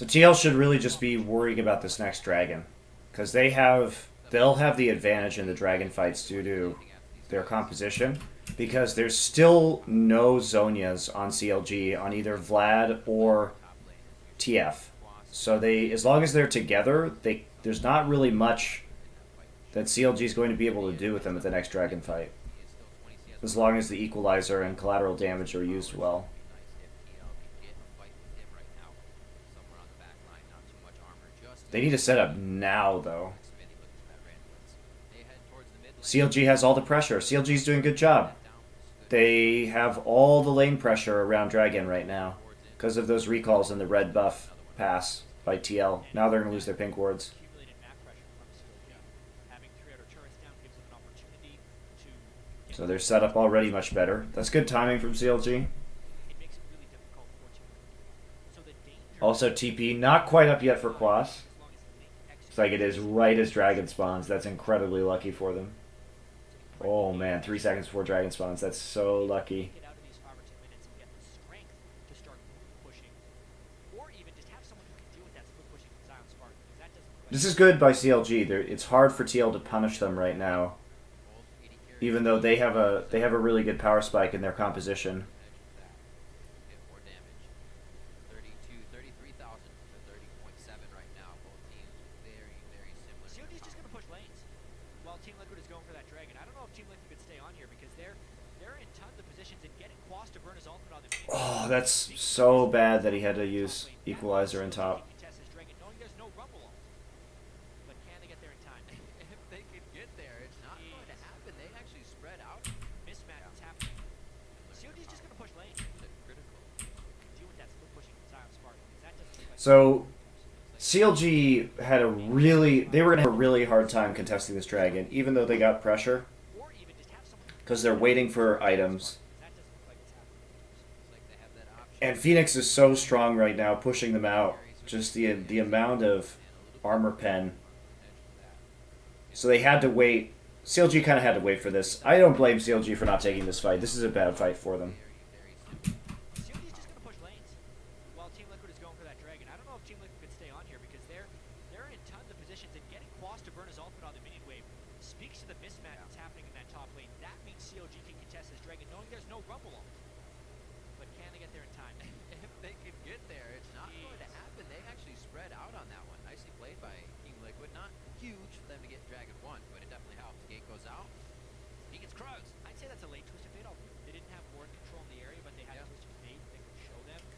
So TL should really just be worrying about this next dragon, because they'll have the advantage in the dragon fights due to their composition, because there's still no Zonias on CLG on either Vlad or TF. So as long as they're together, there's not really much that CLG is going to be able to do with them at the next dragon fight, as long as the equalizer and collateral damage are used well. They need to set up now, though. CLG has all the pressure. CLG's doing a good job. They have all the lane pressure around Dragon right now because of those recalls and the red buff pass by TL. Now they're going to lose their pink wards. So their setup already much better. That's good timing from CLG. Also TP, not quite up yet for Quas. It's like it is right as Dragon spawns. That's incredibly lucky for them. Oh man, 3 seconds before Dragon spawns. That's so lucky. This is good by CLG. It's hard for TL to punish them right now, even though they have a really good power spike in their composition. Oh, that's so bad that he had to use equalizer in top. So CLG had they were going to have a really hard time contesting this dragon, even though they got pressure, because they're waiting for items. And Phoenix is so strong right now, pushing them out. Just the amount of armor pen. So they had to wait. CLG kind of had to wait for this. I don't blame CLG for not taking this fight. This is a bad fight for them.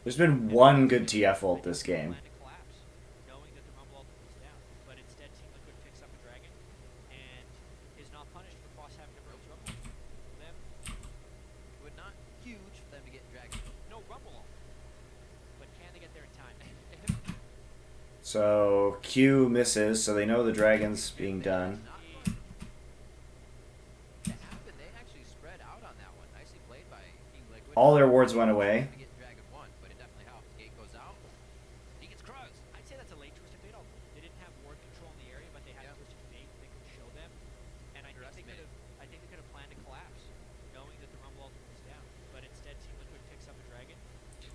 There's been one good TF ult this game. So Q misses, so they know the dragon's being done. All their wards went away.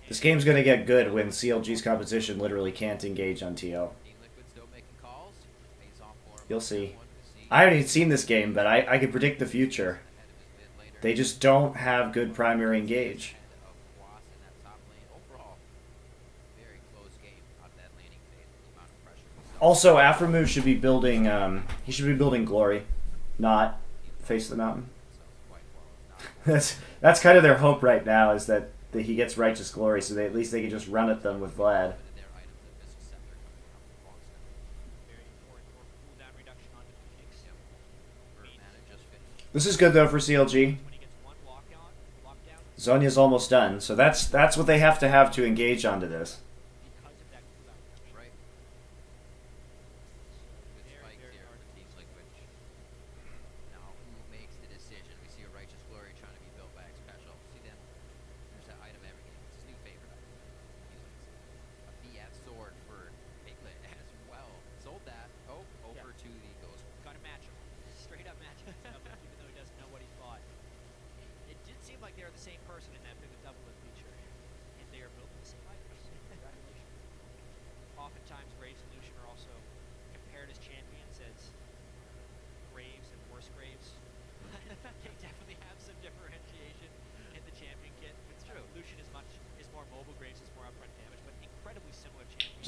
This game's going to get good when CLG's composition literally can't engage on TL. You'll see. I haven't even seen this game, but I can predict the future. They just don't have good primary engage. Also, Aframu should be building. He should be building Glory, not Face of the Mountain. That's kind of their hope right now, is that he gets Righteous Glory, so at least they can just run at them with Vlad. This is good though for CLG. Zonya's almost done, so that's what they have to engage onto this.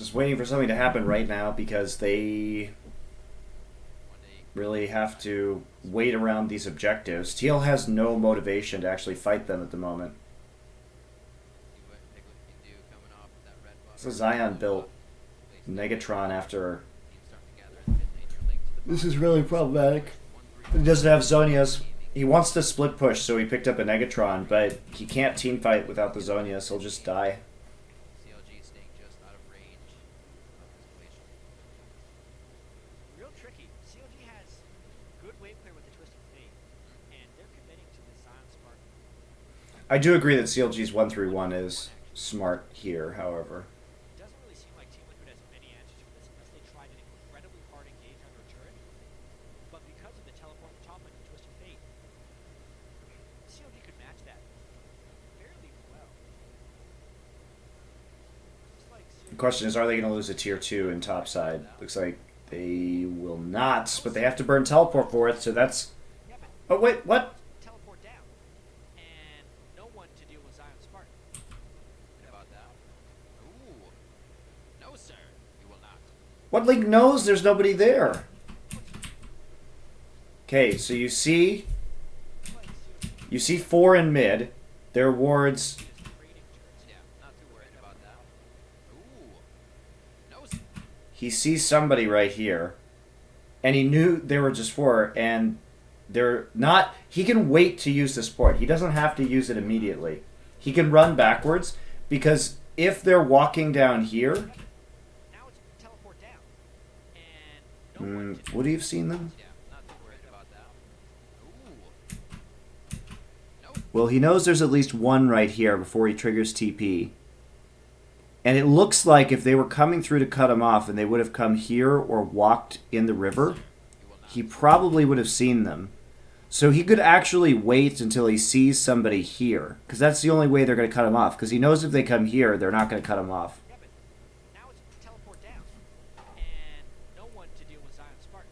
Just waiting for something to happen right now because they really have to wait around these objectives. TL has no motivation to actually fight them at the moment. So Zion built Negatron after. This is really problematic. He doesn't have Zonias. He wants to split push, so he picked up a Negatron, but he can't team fight without the Zonias. He'll just die. CLG staying just out of range of this glacial. Real tricky. CLG has good wave clear with the Twisted Fate, and they're committing to the Zion Spartan. I do agree that CLG's 1-3-1 is smart here, however. It doesn't really seem like Team Liquid has many answers for this unless they tried an incredibly hard engage under a turret. But because of the teleport top lane and Twisted Fate, CLG could match that fairly well. Looks like The question is, are they going to lose a tier 2 in top side? Looks like they will not, but they have to burn teleport for it, so that's... yeah, but Oh, wait, what? teleport down, and no one to deal with Zion Spartan. How about that? Ooh. No, sir. You will not. What Link knows there's nobody there? Okay, so you see 4 in mid. Their wards... Yeah, not too worried about that. Ooh. No, sir. He sees somebody right here, and he knew they were just 4, and they're not... He can wait to use the support. He doesn't have to use it immediately. He can run backwards, because if they're walking down here... Now it's teleport down, and no one to would he have seen them? Yeah, not too worried about that. Ooh. Well, he knows there's at least one right here before he triggers TP. And it looks like if they were coming through to cut him off and they would have come here or walked in the river, he probably would have seen them. So he could actually wait until he sees somebody here, because that's the only way they're going to cut him off, because he knows if they come here, they're not going to cut him off. Yeah, but now it's teleport down, and no one to deal with Zion Spartan.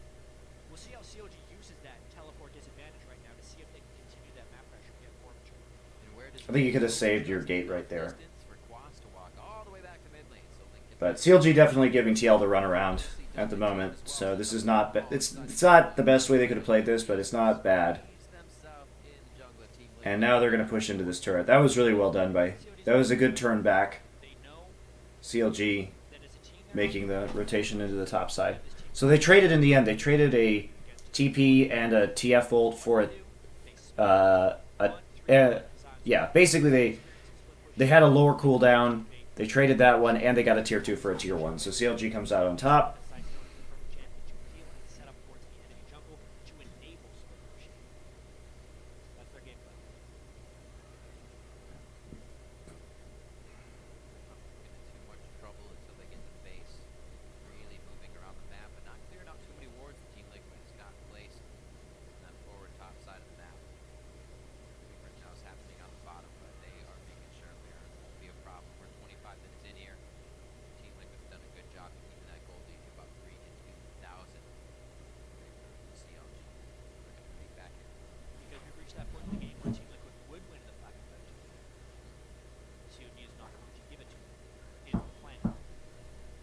We'll see how CLG uses that teleport disadvantage right now to see if they can continue that map pressure and get more mature. And where does I think you could have saved your gate right there. distance for Quas to walk all the way back to mid lane, so Link can But CLG definitely giving TL the run around at the moment, so this is not... It's not the best way they could have played this, but it's not bad. use themselves in jungle team Liquid. And now they're going to push into this turret. That was really well done by... That was a good turn back. They know CLG that as a team they're making the rotation into the top side. So they traded in the end. They traded a TP and a TF ult for yeah, basically they had a lower cooldown. They traded that one, and they got a tier 2 for a tier 1. So CLG comes out on top. set up towards the enemy jungle to enable split pushing. That's their game plan. Too much trouble until they get the base. Really moving around the map, but not clearing out too many wards. The Team Liquid has got placed on that forward top side of the map. Right now is happening on the bottom, but they are making sure there won't be a problem. We're 25 minutes in here. Team Liquid's done a good job of keeping that gold lead to about 3 to 2,000. CLG. We're going to be back here. Because we've reached that point in the game where Team Liquid would win the Black and Red. COD is not going to give it to them in the plan.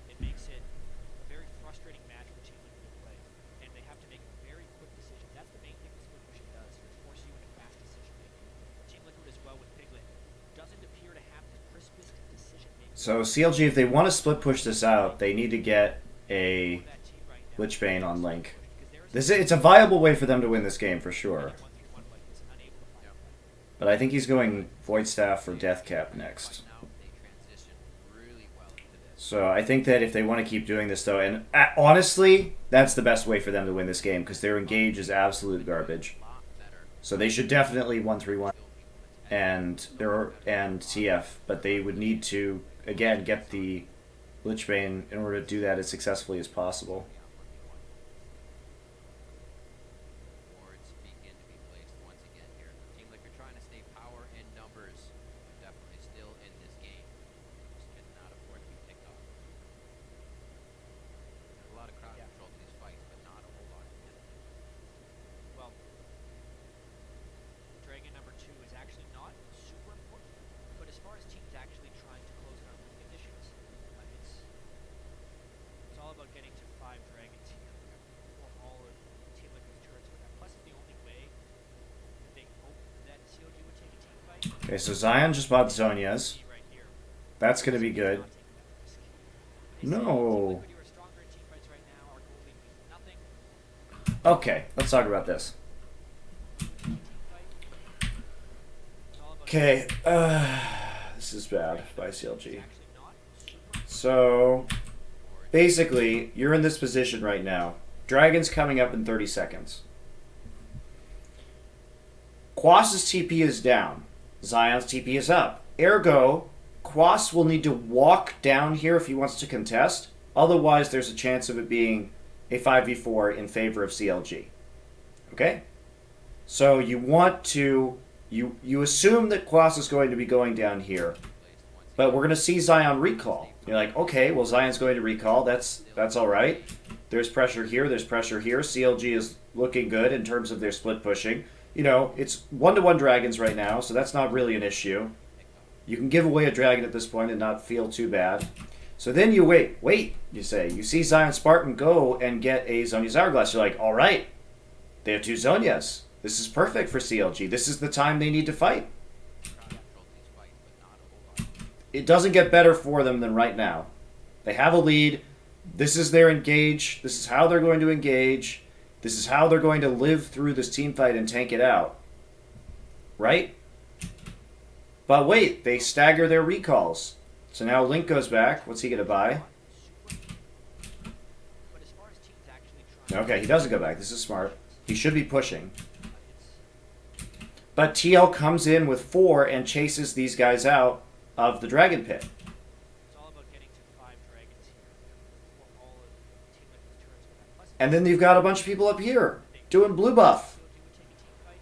It makes it a very frustrating match for Team Liquid to play, and they have to make very quick decisions. That's the main thing that split pushing does, is force you into fast decision making. Team Liquid as well with Piglet doesn't appear to have the crispest decision making. So CLG, if they want to split push this out, they need to get a That team right now, Lich Bane on Link. because there is It's a viable way for them to win this game, for sure. 1-3-1 like this, unable to find that. But I think he's going Void Staff or Death Cap next. Right now, they transition really well into this. So I think that if they want to keep doing this, though, and honestly, that's the best way for them to win this game, because their engage is absolute garbage. Lot better. So they should definitely 1-3-1 and TF, but they would need to, again, get the Lich Bane in order to do that as successfully as possible. Wards begin to be placed once again here. Team Liquid trying to stay power and numbers. They're definitely still in this game. Just cannot afford to be picked off. There's a lot of crowd control to these fights, but not a whole lot of it. Well, Dragon number 2 is actually not super important, but as far as teams actually trying to close down winning conditions, it's Okay, so Zion just bought Zonia's. See right here. That's going to be good. Not taking that risk. They say Team No. Liquid, you are stronger in team fights right now. Our goal lead means nothing. Okay, let's talk about this. Team fight. It's all about Okay, this is bad by CLG. actually not super So, basically, you're in this position right now. Dragon's coming up in 30 seconds. Quas's TP is down. Zion's TP is up. Ergo, Quas will need to walk down here if he wants to contest. Otherwise, there's a chance of it being a 5v4 in favor of CLG. Okay? So you want to... You assume that Quas is going to be going down here. But we're going to see Zion recall. You're like, okay, well, Zion's going to recall. That's all right. There's pressure here. There's pressure here. CLG is looking good in terms of their split pushing. You know, it's 1-to-1 dragons right now, so that's not really an issue. You can give away a dragon at this point and not feel too bad. So then you wait, you say. You see Zion Spartan go and get a Zonia's Hourglass. You're like, all right, they have 2 Zonias. This is perfect for CLG. This is the time they need to fight. It doesn't get better for them than right now. They have a lead. This is their engage. This is how they're going to engage. This is how they're going to live through this team fight and tank it out. Right? But wait, they stagger their recalls. So now Link goes back. What's he going to buy? super. But as far as teams actually trying Okay, he doesn't go back. This is smart. He should be pushing. it's But TL comes in with 4 and chases these guys out of the Dragon Pit. it's all about getting to 5 dragons here before all of Team Liquid's turns go back. Plus, And then you've got a bunch of people up here doing blue buff. CLG would take a team fight,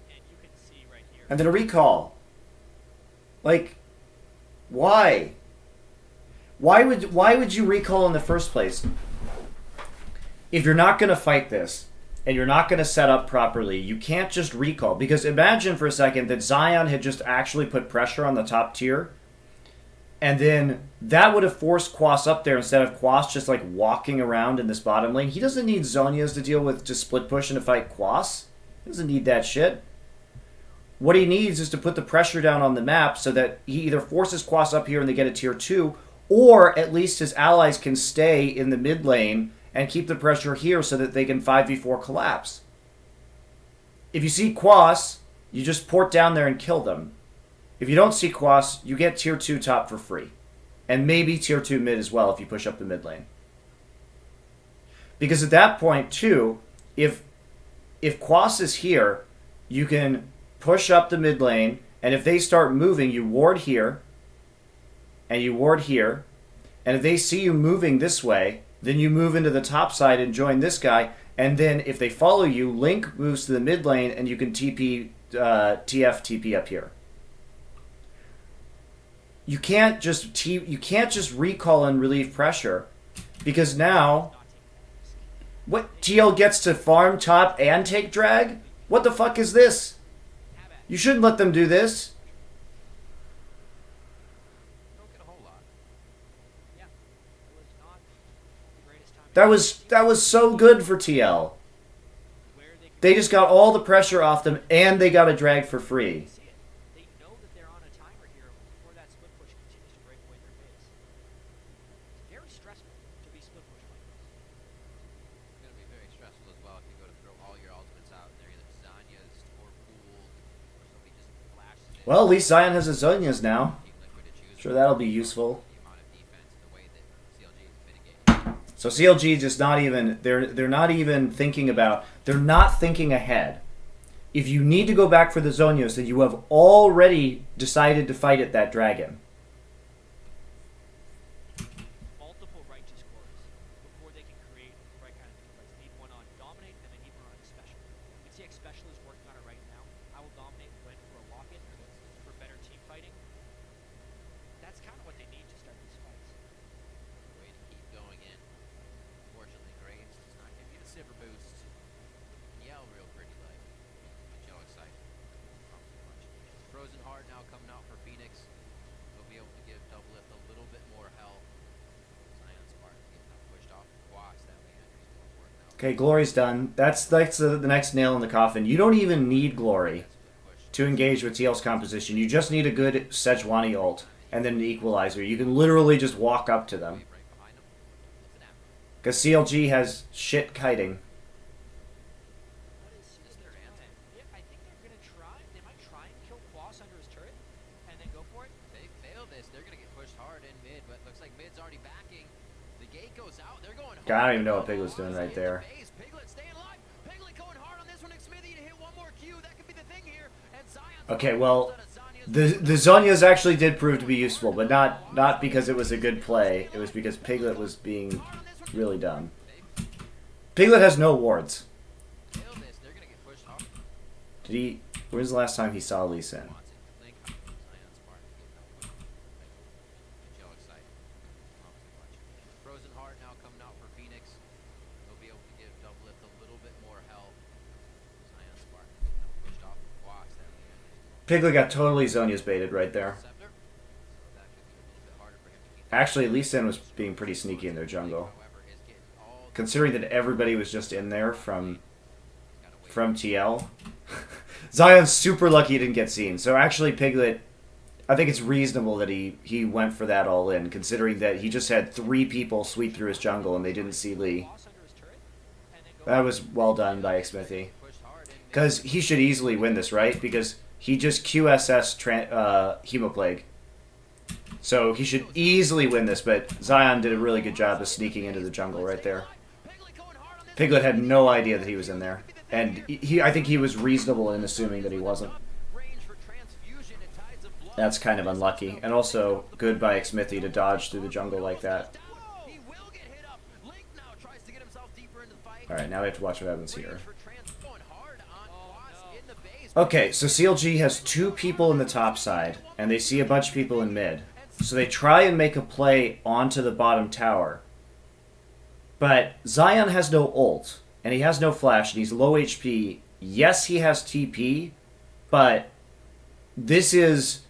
and you can see right here. And then a recall. Like, why? Why would you recall in the first place? If you're not going to fight this, and you're not going to set up properly, you can't just recall. Because imagine for a second that Zion had just actually put pressure on the top tier, and then that would have forced Quas up there instead of Quas just like walking around in this bottom lane. He doesn't need Zonias to deal with to split push and to fight Quas. He doesn't need that shit. What he needs is to put the pressure down on the map so that he either forces Quas up here and they get a tier 2, or at least his allies can stay in the mid lane and keep the pressure here so that they can 5v4 collapse. If you see Quas, you just port down there and kill them. If you don't see Quas, you get tier 2 top for free. And maybe tier 2 mid as well if you push up the mid lane. Because at that point, too, if Quas is here, you can push up the mid lane, and if they start moving, you ward here, and you ward here, and if they see you moving this way, then you move into the top side and join this guy, and then if they follow you, Link moves to the mid lane, and you can TP, TP up here. You can't just recall and relieve pressure, because now, what, TL gets to farm top and take drag? What the fuck is this? You shouldn't let them do this. Don't get a whole lot. Yeah, it was not the greatest time. That was so good for TL. Where They just got all the pressure off them, and they got a drag for free. see it. They know that they're on a timer here before that split push continues to break away their base. It's very stressful to be split push like this. It's going to be very stressful as well if you go to throw all your ultimates out and they're either Zanya's or Pools or somebody just flashes it. Well, at least Zion has his Zonias now. Team Liquid to choose Sure, that'll be useful. the amount of defense, the way that CLG is mitigating. So CLG just not even they're not even thinking about, they're not thinking ahead. If you need to go back for the Zonios, then you have already decided to fight at that dragon. Multiple righteous cores before they can create the right kind of team fights. They need one on dominate and they need one on special. You can see X special is working on it right now. I will dominate went for a lock-in for better team fighting. That's kind of what they need to start these fights. Way to keep going in. Unfortunately, Graves does not give you the silver boost. Yell real pretty like. Get y'all excited. Not too much. Frozen Heart now coming out for Phoenix. He'll be able to give Double Lift a little bit more health. Zion Spartan getting that pushed off Quas. That Leandry's going for it now. Okay, Glory's done. That's the next nail in the coffin. You don't even need Glory. Split push to engage with TL's composition. You just need a good Sejuani ult and then an equalizer. You can literally just walk up to them. Because CLG has shit kiting. Yeah, I think they're gonna try. They might try and kill Quas under his turret, and then go for it. They fail this. They're gonna get pushed hard in mid, but looks like mid's already backing. The gate goes out. They're going hard. God, I don't even know what Piglet's doing right there. Piglet staying alive. Piglet going hard on this one. Smithy to hit one more Q. That could be the thing here. And Zion's Okay, well, the Zhonya's actually did prove to be useful, but not because it was a good play. It was because Piglet was being really dumb. Piglet has no wards. fail this. They're gonna get pushed hard. Did he? When's the last time he saw Lee Sin? Frozen Heart now coming out for Phoenix. They'll be able to give Double Lift a little bit more help. Zion Spark now pushed off the Quas there. Piglet got totally Zhonya's baited right there. Scepter. So that could be a little bit harder for him to keep. Actually, Lee Sin was being pretty sneaky in their jungle. However, is getting all Considering that everybody was just in there from TL. Zion's super lucky he didn't get seen. So actually, Piglet, I think it's reasonable that he went for that all in, considering that he just had 3 people sweep through his jungle and they didn't see Lee. Quas under his turret, and then go. That was well done by Xmithy. pushed hard in Because he should easily win this, right? Because he just QSS Hemoplague. So he should easily win this, but Zion did a really good job of sneaking into the jungle right there. Piglet going hard on this. Piglet had no idea that he was in there. And I think he was reasonable in assuming that he wasn't. Range for transfusion at Tides of Blood. That's kind of unlucky. And also, good by Xmithy to dodge through the jungle like that. He will get hit up. Link now tries to get himself deeper into the fight. Alright, now we have to watch what happens here. Range for going hard on Quas in the base. Okay, so CLG has 2 people in the top side, and they see a bunch of people in mid. So they try and make a play onto the bottom tower. But Zion has no ult, and he has no flash, and he's low HP. Yes, he has TP, but this is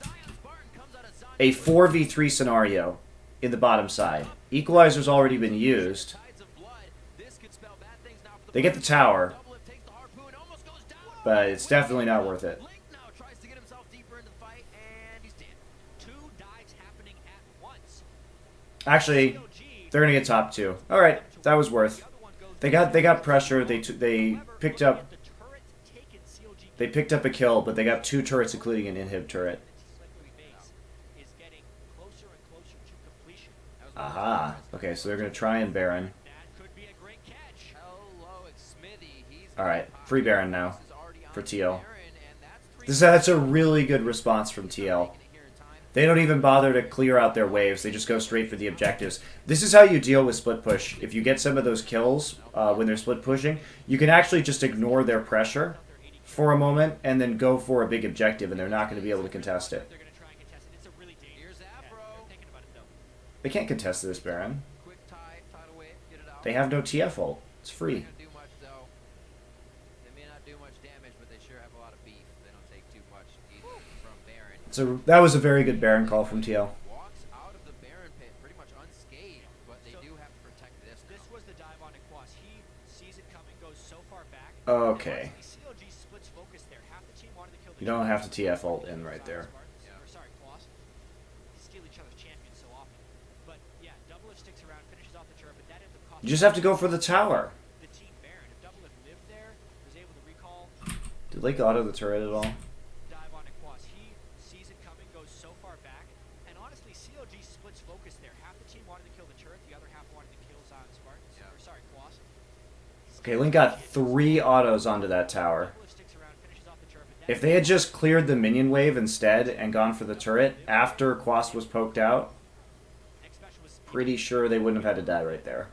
a 4v3 scenario in the bottom side. Equalizer's already been used. Tides of Blood. This could spell bad things now for the They get the tower, Double Lift takes the harpoon, almost goes down. but it's definitely not worth it. Link now tries to get himself deeper into the fight, and he's dead. 2 dives happening at once. Actually, CLG, they're gonna get top 2. Alright, that was worth. the other one goes They got pressure. They picked up the turret taken. CLG They picked up a kill, but they got 2 turrets, including an inhib turret. base is getting closer and closer to completion. Aha. Okay, so they're going to try and Baron. That could be a great catch. Hello, Smithy. He's Alright, free Baron now for TL. That's That's a really good response from TL. They don't even bother to clear out their waves. They just go straight for the objectives. This is how you deal with split push. If you get some of those kills when they're split pushing, you can actually just ignore their pressure for a moment and then go for a big objective, and they're not going to be able to contest it. They're going to try and contest it. It's a really dangerous. Here's Afro. They're thinking about it though. They can't contest this Baron. Quick tie away, get it out. They have no TF ult. It's free. Not do much though. They may not do much damage, but they sure have a lot of beef. They don't take too much either from Baron. So that was a very good Baron call from TL. Walks out of the Baron pit pretty much unscathed, but they do have to protect this. This was the dive on Aquas. He sees it coming, goes so far back. Okay. CLG splits focus there. Half the team wanted to kill the You don't have to TF ult in right there. Or sorry, Quas. Steal each other's champions so often. But yeah, Double Lift sticks around, finishes off the turret, but that ends up costing You just have to go for the tower. the team Baron. If Double Lift lived there, was able to recall, Did Lake auto the turret at all? dive on Aquas. He sees it coming, goes so far back, and honestly, CLG splits focus there. Half the team wanted to kill the turret, the other half wanted to kill Zion Spartans. Or sorry, Quas. Okay, Link got 3 autos onto that tower. Double Lift sticks around, finishes off the turret, but that If they had just cleared the minion wave instead and gone for the turret after Quas was poked out, next special was pretty sure they wouldn't have had to die right there.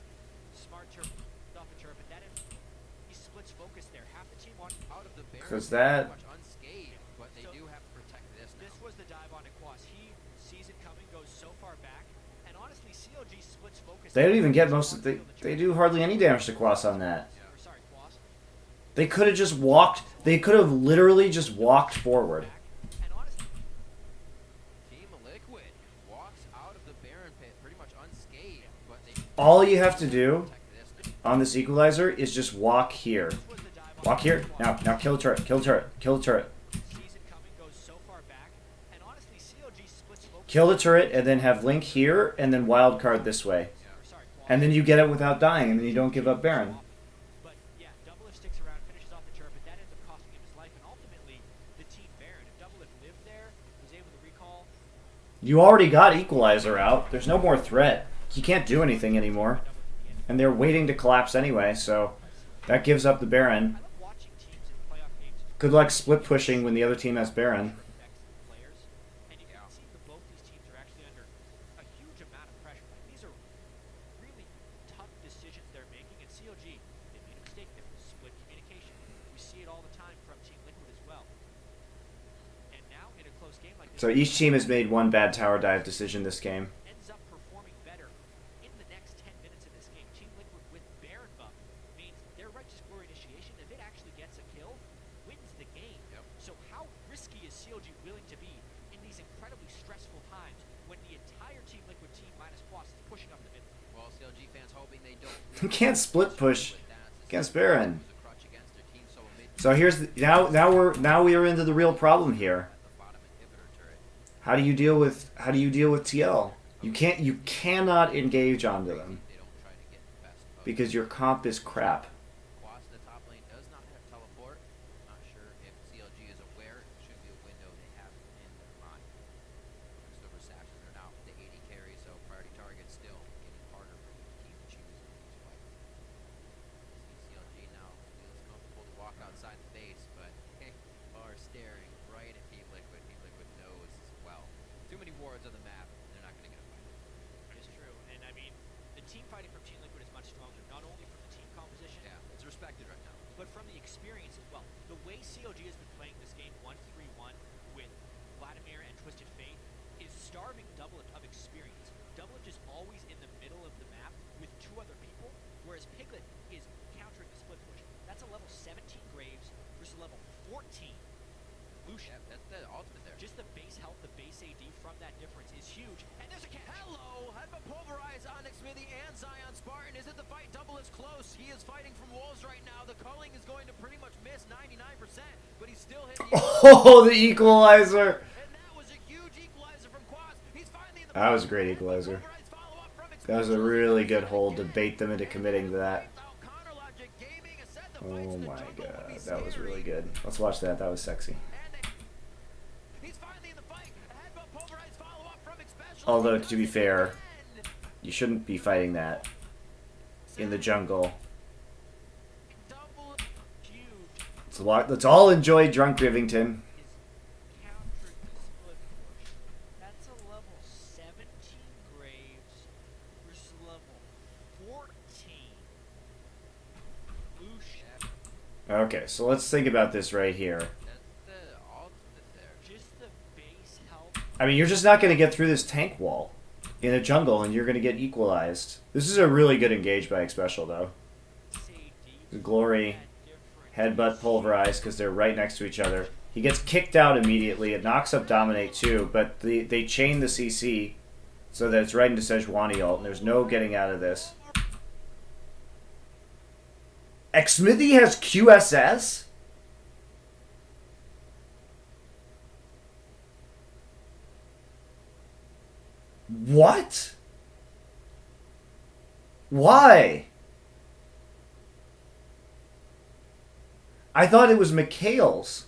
smart turret off the turret, but that ends, he splits focus there. Half the team wanted Out of the Baron 'Cause pit that- pretty much unscathed, but they do have to protect this now. This was the dive on Aquas. He sees it coming, goes so far back, and honestly, CLG splits focus. They don't even get most of they do hardly any damage to Quas on that. Or sorry, Quas. They could have just walked, they could have literally just walked forward. And honestly, Team Liquid walks out of the Baron pit pretty much unscathed, but they All you have to do protect this now. on this equalizer is just walk here. was the dive on Walk here. Aquas. Now kill the turret, kill the turret, kill the turret. Sees it coming, Kill the turret and then have Link here and then wild card this way. And then you get it without dying and then you don't give up Baron. But yeah, Doublelift sticks around, finishes off the turret, but that ends up costing him his life, and ultimately the team Baron. If Doublelift lived there, was able to recall. You already got Equalizer out. There's no more threat. He can't do anything anymore. And they're waiting to collapse anyway, so that gives up the Baron. I love watching teams in playoff games. Good luck split pushing when the other team has Baron. Players, and you can see that both these teams are actually under a huge amount of pressure. Like, these are really tough decisions they're making. And CLG, they made a mistake there. Split communication. We see it all the time from Team Liquid as well. And now in a close game like this, So each team has made one bad tower dive decision this game. ends up performing better in the next 10 minutes of this game. Team Liquid with Baron buff means their Righteous Glory initiation, if it actually gets a kill, wins the game. So how risky is CLG willing to be in these incredibly stressful times when the entire Team Liquid team minus Quas is pushing up the mid? Well, CLG fans hoping they don't. You can't split push against Baron. So here's now we are into the real problem here. How do you deal with TL? You cannot engage onto them because your comp is crap. Quas in the top lane does not have teleport. Not sure if CLG is aware. It should be a window they have in their mind. Silver Assassins are now the 80 carry, so priority targets still getting harder for each team to choose in these fights. See CLG now feels comfortable to walk outside the base, but they are staring right at Team Liquid. Team Liquid knows as well. Too many wards on the map. They're not going to get a fight. It's true, and I mean, the team fighting from Team Liquid is much stronger, not only from the team composition, Yeah, it's respected right now. but from the experience as well. The way CLG has been playing this game 1-3-1 with Vladimir and Twisted Fate is starving Doublelift of experience. Doublelift is always in the middle of the map with two other people, whereas Piglet is countering the split push. That's a level 17 Graves versus level 14 Lucian. Yeah, that's the ultimate there. Just the base health, the base AD from that difference is huge. And there's a catch. Hello! Headbutt pulverize Onyx Smithy and Zion Spartan. Is it the fight? Double is close. He is fighting from wolves right now. The culling is going to pretty much miss 99%, but he's still hitting. Oh, the equalizer! And that was a huge equalizer from Quas. He's finally in the That was a great equalizer. That was a really good hold to bait them into committing to that. Oh my god, that was really good. Let's watch that. That was sexy. Although, to be fair, you shouldn't be fighting that in the jungle. Let's all enjoy Drunk Rivington. That's a level 17 Graves versus level 14 Lucian. Okay, so let's think about this right here. That's the ultimate there. Just the base health. I mean, you're just not going to get through this tank wall in a jungle, and you're going to get equalized. This is a really good engage by Xpecial, though. The Glory, headbutt, pulverize, because they're right next to each other. He gets kicked out immediately. It knocks up Dominate, too, but they chain the CC so that it's right into Sejuani ult, and there's no getting out of this. Xmithy has QSS? What? Why? I thought it was Mikhail's.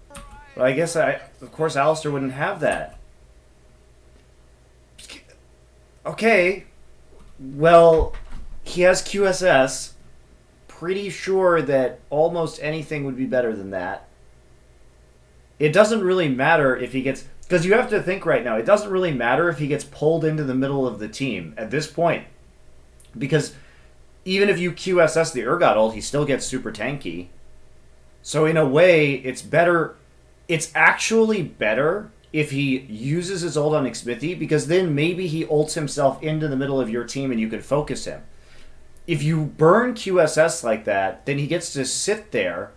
But I guess of course Alistair wouldn't have that. Okay. Well, he has QSS. Pretty sure that almost anything would be better than that. It doesn't really matter if he gets... Because you have to think right now, it doesn't really matter if he gets pulled into the middle of the team at this point. Because even if you QSS the Urgot ult, he still gets super tanky. So in a way, it's better... It's actually better if he uses his ult on Xmithy, because then maybe he ults himself into the middle of your team and you can focus him. If you burn QSS like that, then he gets to sit there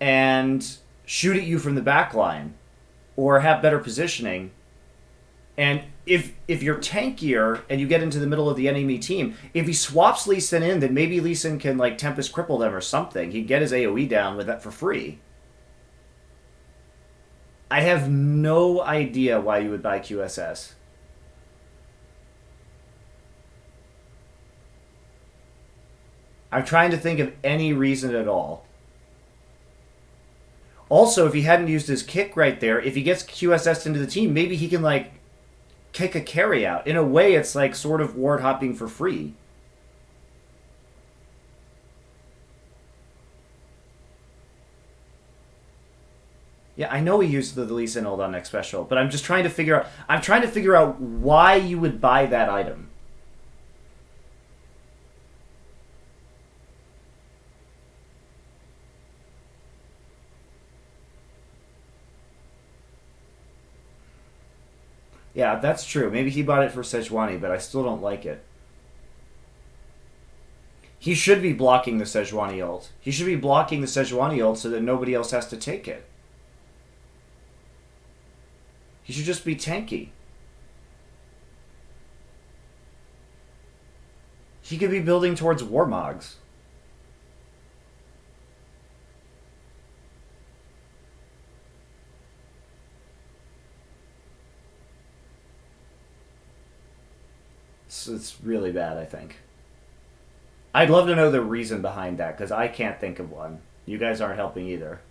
and shoot at you from the back line or have better positioning. And if you're tankier and you get into the middle of the enemy team, if he swaps Lee Sin in, then maybe Lee Sin can like Tempest cripple them or something. He'd get his AoE down with that for free. I have no idea why you would buy QSS. I'm trying to think of any reason at all. Also, if he hadn't used his kick right there, if he gets QSS into the team, maybe he can, like, kick a carry out. In a way, it's like sort of ward hopping for free. Yeah, I know he used the Lee Sin ult on next special, but I'm just trying to figure out. I'm trying to figure out why you would buy that item. Yeah, that's true. Maybe he bought it for Sejuani, but I still don't like it. He should be blocking the Sejuani ult. He should be blocking the Sejuani ult so that nobody else has to take it. He should just be tanky. He could be building towards Warmogs. It's really bad, I think. I'd love to know the reason behind that, because I can't think of one. You guys aren't helping either.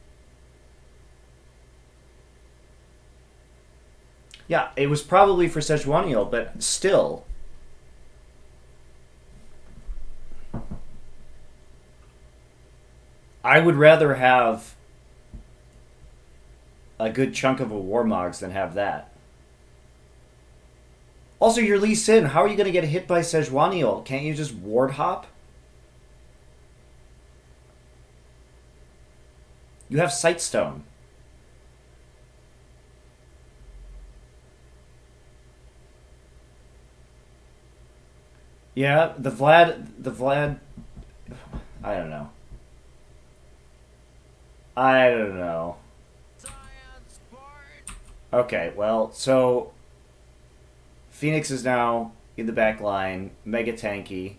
Yeah, it was probably for Sejuani ult, but still. I would rather have a good chunk of a Warmogs than have that. Also, you're Lee Sin. How are you going to get hit by Sejuani ult? Can't you just ward hop? You have Sightstone. Yeah, the Vlad, I don't know. I don't know. Okay, well, so Phoenix is now in the back line, mega tanky,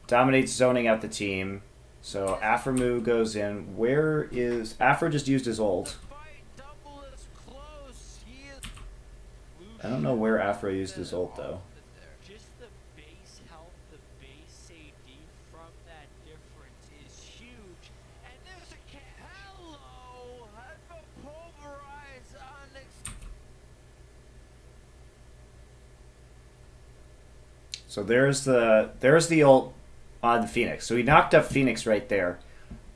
dominates zoning out the team. So Aframu goes in. Where is Afra? Just used his ult. I don't know where Afra used his ult though. Just the base health, the base safety from that difference is huge. And there's a hello, pulverize on. So there's the ult on the Phoenix. So he knocked up Phoenix right there.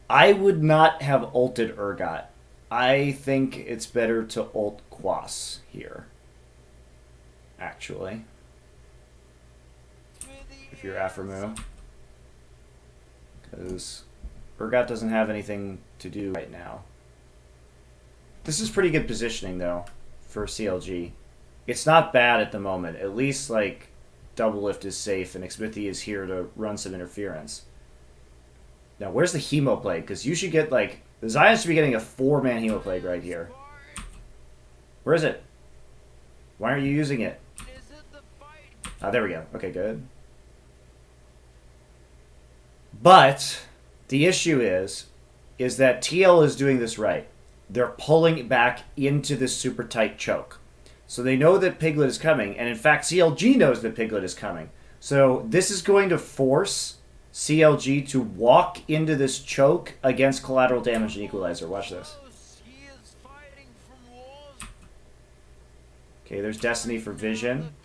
I would not have ulted Urgot. I think it's better to ult Quas here. Actually. If you're Aframu. Because Urgot doesn't have anything to do right now. This is pretty good positioning though for CLG. It's not bad at the moment. At least like Double Lift is safe, and Xmithie is here to run some interference. Now, where's the Hemoplague? Because you should get, like... The Zion should be getting a 4-man Hemoplague right here. Where is it? Why aren't you using it? Ah, there we go. Okay, good. But, the issue is that TL is doing this right. They're pulling back into this super tight choke. So they know that Piglet is coming, and in fact, CLG knows that Piglet is coming. So this is going to force CLG to walk into this choke against collateral damage and equalizer. Watch this. Okay, there's Destiny for Vision.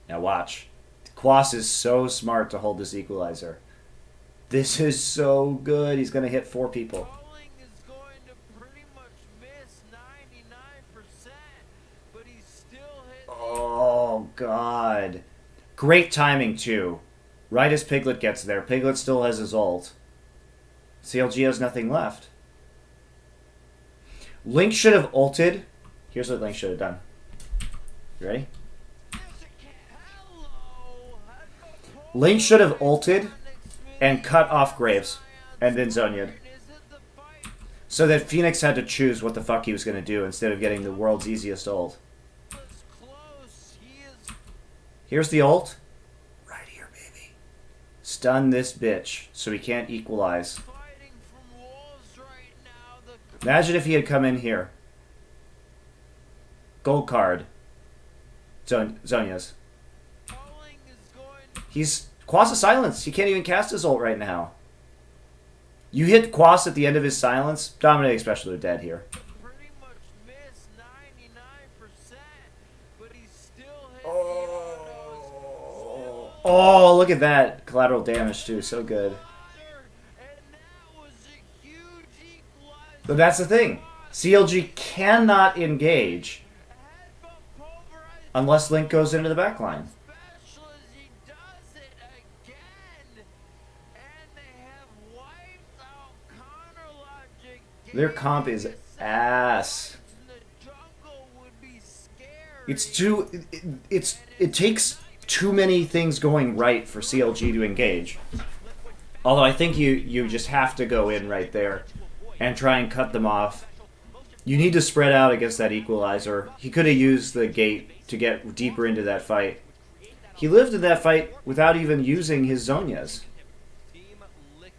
Now watch. Quas is so smart to hold this equalizer. This is so good. He's going to hit 4 people. Oh, God. Great timing, too. Right as Piglet gets there. Piglet still has his ult. CLG has nothing left. Link should have ulted. Here's what Link should have done. You ready? Link should have ulted and cut off Graves. And then Zhonyaed. So that Phoenix had to choose what the fuck he was going to do instead of getting the world's easiest ult. Here's the ult. Right here, baby. Stun this bitch so he can't equalize. Imagine if he had come in here. Gold card. Zhonya's. Bowling is going He's Quas is silenced. He can't even cast his ult right now. You hit Quas at the end of his silence. Dominating special are dead here. pretty much miss 99%, but he's still hitting Oh, look at that. Collateral damage, too. So good. and that was a huge equalizer. But that's the thing. CLG cannot engage Headbutt pulverized unless Link goes into the backline. special as he does it again. And they have wiped out counter logic. Their comp is ass. The jungle would be scary. It's too... It takes too many things going right for CLG to engage. Although I think you just have to go in right there and try and cut them off. You need to spread out against that equalizer. He could have used the gate to get deeper into that fight. He lived in that fight without even using his Zhonyas.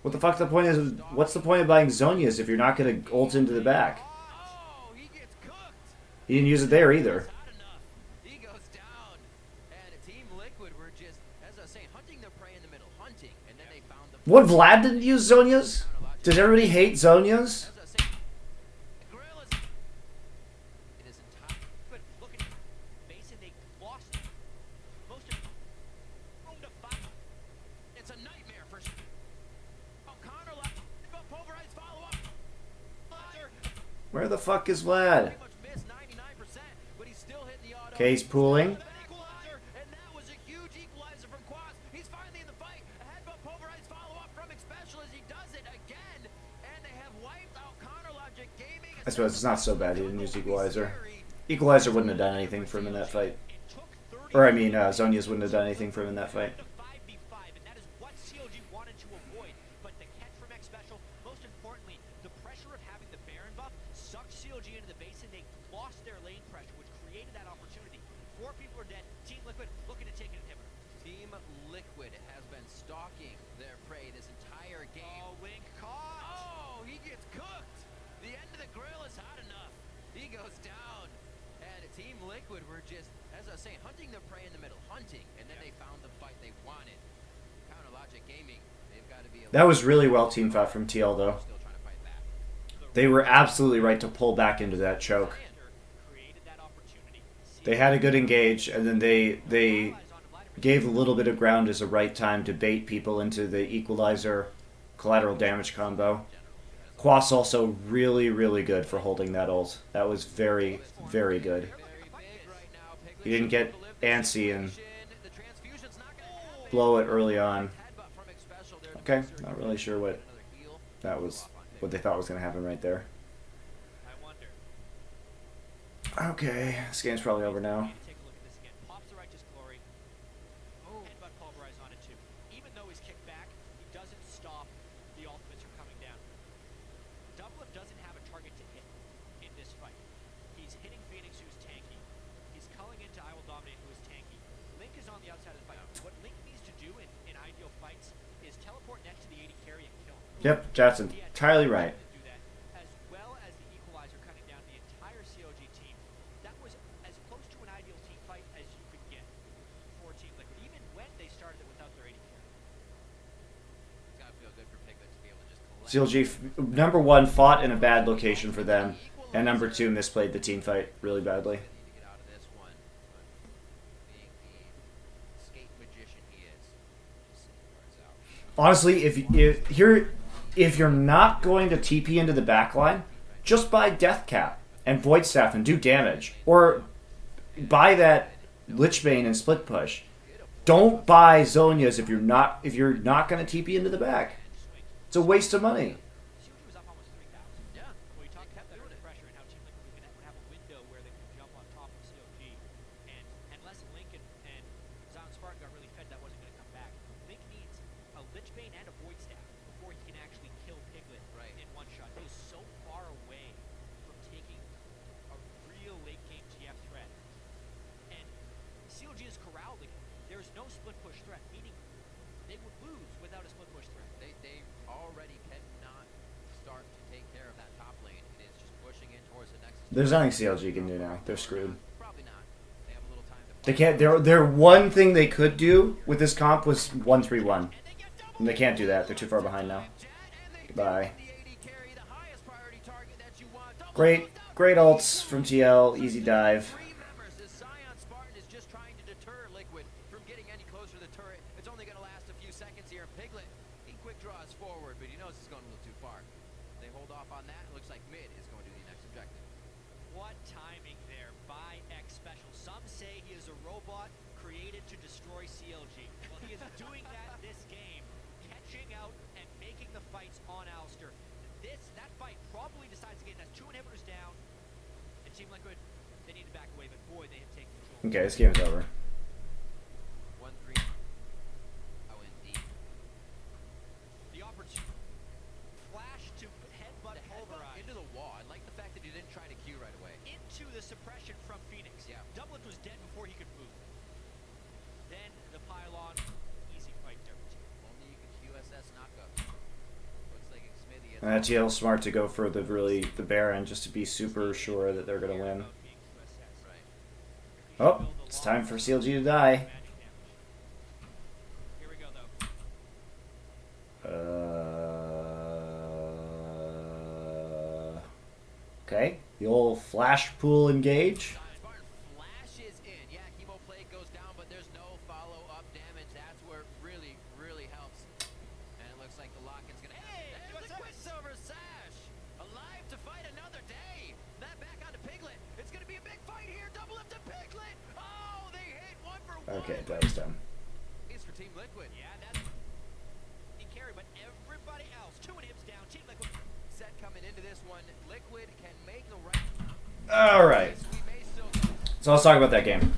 What the fuck the point is? What's the point of buying Zhonyas if you're not going to ult into the back? Oh, he gets cooked. He didn't use it there either. Not enough. He goes down. And Team Liquid were just, as I was saying, hunting their prey in the middle. Hunting. And then they found the... What, Vlad didn't use Zhonyas? Does everybody hate Zhonyas? As I was saying, the Gorillas... It is entirely... But look at Mason, they lost most of room to fight. It's a nightmare for... Oh, Connor left. Pulverized follow-up. Where the fuck is Vlad? Pretty much missed 99%, but he's still hitting the auto. Okay, he's pooling. Equalizer, and that was a huge equalizer from Quas. He's finally in the fight. A headbutt pulverized follow-up from Special as he does it again. And they have wiped out Counter Logic Gaming. I suppose it's not so bad he didn't use Equalizer. Equalizer wouldn't have done anything for him in that fight. Or, I mean, Zhonya's wouldn't have done anything for him in that fight. 5v5, and that is what CLG wanted to avoid. But the catch from X Special, most importantly, the pressure of having the Baron buff sucked CLG into the base, and they lost their lane pressure, which created that opportunity. 4 people are dead. Team Liquid looking to take an inhibitor. Team Liquid has been stalking their prey this entire game. Oh, Link caught! Oh, he gets cooked. The end of the grill is hot enough. He goes down. And Team Liquid were just, as I was saying, hunting their prey in the middle. Hunting. And then they found the fight they wanted. Counter Logic Gaming, they've got to be... That was really well team fought from TL, though. Still trying to fight back. They were absolutely right to pull back into that choke. Created that opportunity. They had a good engage, and then they gave a little bit of ground as a right time to bait people into the Equalizer collateral damage combo. Quas also really, really good for holding that ult. That was very, very good. Very big right now. Piglet He didn't get to live the antsy and situation. The transfusion's not gonna happen. blow it early on. Headbutt from Special there to Okay, Mercer. not really sure what Another heal. that was, what they thought was going to happen right there. I wonder. Okay, this game's probably over now. Take a look at this again. Pops the Righteous Glory. Headbutt pulverized on it too. Even though he's kicked back, he doesn't stop the ultimates from coming down. Doublelift doesn't have a target to hit in this fight. He's hitting Phoenix, who's tanky. He's culling into I Will Dominate, who is tanky. Link is on the outside of the fight. What Link needs to do in ideal fights is teleport next to the AD carry and kill him. Yep, Jackson, entirely right. Do that, as well as the Equalizer cutting down the entire CLG team. That was as close to an ideal team fight as you could get for Team Liquid, even when they started it without their AD carry. It's gotta feel good for Piglet to be able to just collect. CLG, number one, fought in a bad location for them, and number two, misplayed the team fight really badly. Need to get out of this one. But being the skate magician he is, just safeguards out. Honestly, if you're not going to TP into the backline, just buy Death Cap and Void Staff and do damage, or buy that Lichbane and Split Push. Don't buy Zhonyas if you're not going to TP into the back. It's a waste of money. CLG was up almost 3,000. Yeah. Well, you talked about that early pressure and how Team Liquid would have a window where they could jump on top of CLG. And unless Link and Zion Spartan got really fed, that wasn't going to come back. Link needs a Lichbane and a Void Staff before he can actually kill Piglet in one shot. He is so far away from taking a real late game TF threat. And CLG is corralled again. There's no split push threat, meaning they would lose without a split push threat. They already cannot start to take care of that top lane. It is just pushing in towards the next. There's nothing CLG can do now. They're screwed. They can't. Their one thing they could do with this comp was 1-3-1. And they can't do that. They're too far behind now. Goodbye. Great ults from TL. Easy dive. Created to destroy CLG. Well, he is doing that this game, catching out and making the fights on Alistair. That fight probably decides the game. That's 2 inhibitors down. It seemed like they needed to back away, but boy, they have taken control. Okay, this game is over. 1-3. OND. The opportunity. Flash to headbutt pulverize. Into the wall. I like the fact that he didn't try to Q right away. Into the suppression from Phoenix. Yeah. Doublet was dead before he could move. Then the pylon, easy fight there. Only you can QSS knockup. Looks like Smithy. And TL smart to go for the Baron just to be super sure that they're gonna win. Oh, it's time for CLG to die. Here we go though. Okay, the old flash pool engage. Flashes in. Yeah, chemo play goes down, but there's no follow-up damage. That's where it really, really helps. And it looks like the lock-in's gonna happen. Hey, the Quicksilver Sash! Alive to fight another day! That back onto Piglet. It's gonna be a big fight here. Double up to Piglet! Oh, they hit 1 for 1. Okay, that was done. It's for Team Liquid. Yeah, that's he carried, but everybody else, 2 inhibs down. Team Liquid Set coming into this one. Liquid can make the right. Alright, We may still. so let's talk about that game.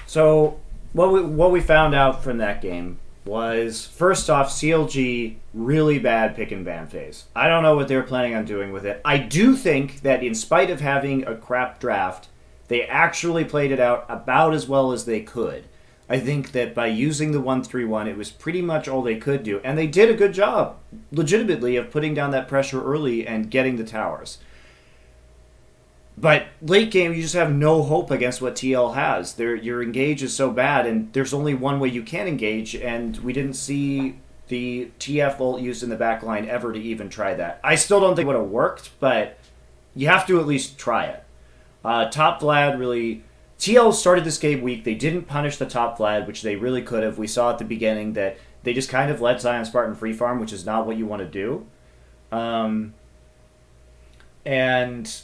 So, what we found out from that game was, first off, CLG, really bad pick and ban phase. I don't know what they were planning on doing with it. I do think that in spite of having a crap draft, they actually played it out about as well as they could. I think that by using the 1-3-1, it was pretty much all they could do. And they did a good job, legitimately, of putting down that pressure early and getting the towers. But late game, you just have no hope against what TL has. Your engage is so bad, and there's only one way you can engage, and we didn't see the TF ult used in the back line ever to even try that. I still don't think it would have worked, but you have to at least try it. Top Vlad really... TL started this game weak. They didn't punish the top Vlad, which they really could have. We saw at the beginning that they just kind of let Zion Spartan free farm, which is not what you want to do. And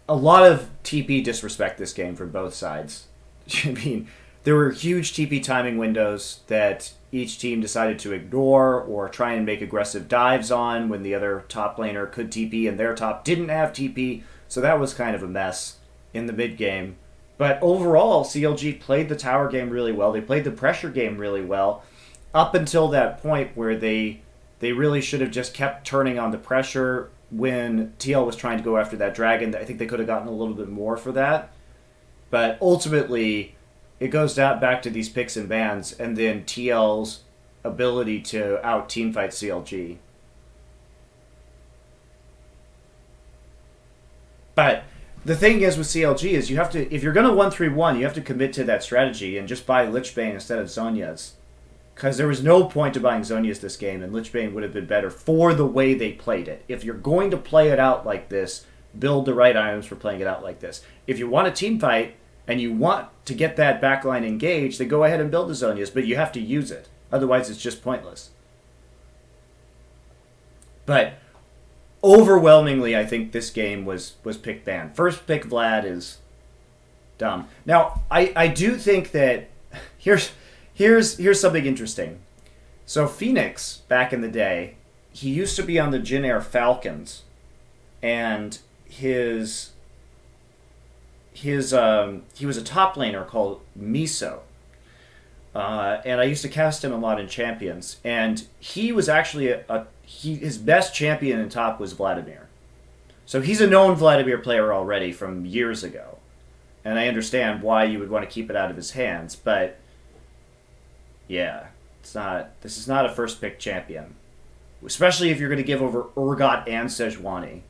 a lot of TP disrespect this game from both sides. I mean, there were huge TP timing windows that each team decided to ignore or try and make aggressive dives on when the other top laner could TP and their top didn't have TP. So that was kind of a mess in the mid game. But overall, CLG played the tower game really well. They played the pressure game really well up until that point where they really should have just kept turning on the pressure when TL was trying to go after that dragon. I think they could have gotten a little bit more for that. But ultimately, it goes down back to these picks and bans and then TL's ability to out-teamfight CLG. But the thing is with CLG is you have to, if you're going to 1-3-1, you have to commit to that strategy and just buy Lichbane instead of Zhonya's. Because there was no point to buying Zhonya's this game, and Lichbane would have been better for the way they played it. If you're going to play it out like this, build the right items for playing it out like this. If you want a team fight and you want to get that backline engaged, then go ahead and build the Zhonya's, but you have to use it. Otherwise, it's just pointless. But overwhelmingly, I think this game was pick ban. First pick Vlad is dumb. Now, I do think that here's something interesting. So Phoenix, back in the day, he used to be on the Jin Air Falcons, and he was a top laner called Miso. And I used to cast him a lot in Champions, and he was actually his best champion in top was Vladimir. So he's a known Vladimir player already from years ago, and I understand why you would want to keep it out of his hands, but yeah, this is not a first pick champion, especially if you're going to give over Urgot and Sejuani.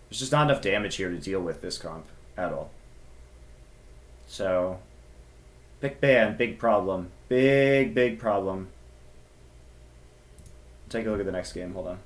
There's just not enough damage here to deal with this comp at all. So, pick ban, big problem. Big problem. Take a look at the next game. Hold on.